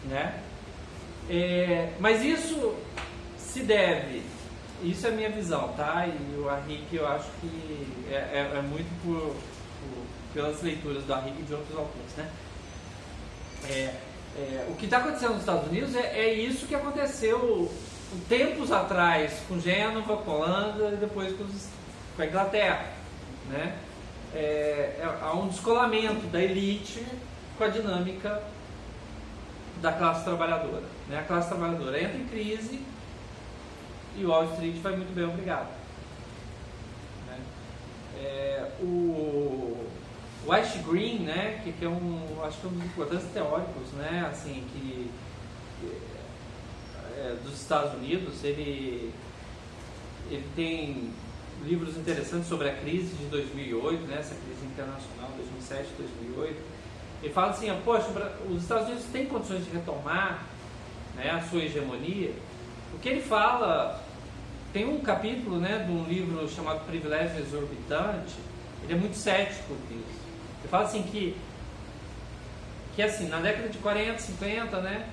Né? Mas isso se deve, isso é a minha visão, tá? E o Arrighi, eu acho que é muito pelas leituras do Arrighi e de outros autores, né? O que está acontecendo nos Estados Unidos é isso que aconteceu tempos atrás com Gênova, com a Holanda e depois com a Inglaterra, né? Há um descolamento da elite com a dinâmica da classe trabalhadora, né? A classe trabalhadora entra em crise e o Wall Street vai muito bem, obrigado. Né? O Ash Green, né, que acho que é um dos importantes teóricos, né, assim, dos Estados Unidos, ele tem livros interessantes sobre a crise de 2008, né, essa crise internacional, 2007, 2008. Ele fala assim, poxa, os Estados Unidos têm condições de retomar, né, a sua hegemonia. O que ele fala, tem um capítulo, né, de um livro chamado Privilégio Exorbitante, ele é muito cético disso. Ele fala assim que assim, na década de 40, 50, né,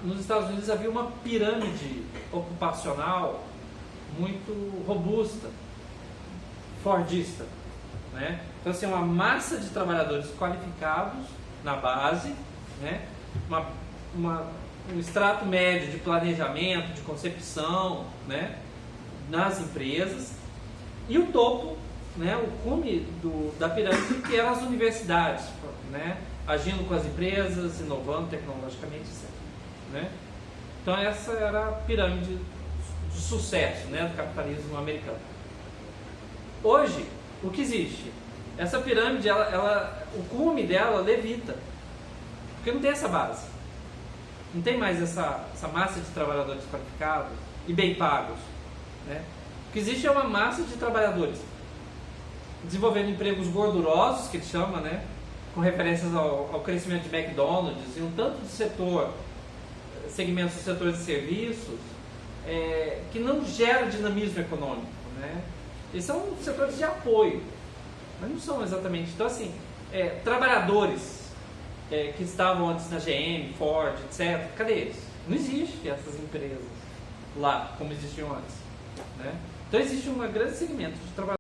nos Estados Unidos havia uma pirâmide ocupacional muito robusta, fordista, né? Então, assim, uma massa de trabalhadores qualificados na base, né? Um extrato médio de planejamento, de concepção, né? Nas empresas, e o topo, né? O cume da pirâmide, que eram as universidades, né? Agindo com as empresas, inovando tecnologicamente, etc. Né? Então essa era a pirâmide de sucesso, né, do capitalismo americano. Hoje, o que existe? Essa pirâmide, o cume dela levita, porque não tem essa base. Não tem mais essa massa de trabalhadores qualificados e bem pagos. Né? O que existe é uma massa de trabalhadores desenvolvendo empregos gordurosos, que ele chama, né? Com referências ao crescimento de McDonald's e um tanto de segmentos do setor de serviços, que não gera dinamismo econômico. Né? Eles são setores de apoio, mas não são exatamente. Então, assim, trabalhadores que estavam antes na GM, Ford, etc., cadê eles? Não existem essas empresas lá como existiam antes. Né? Então, existe um grande segmento de trabalhadores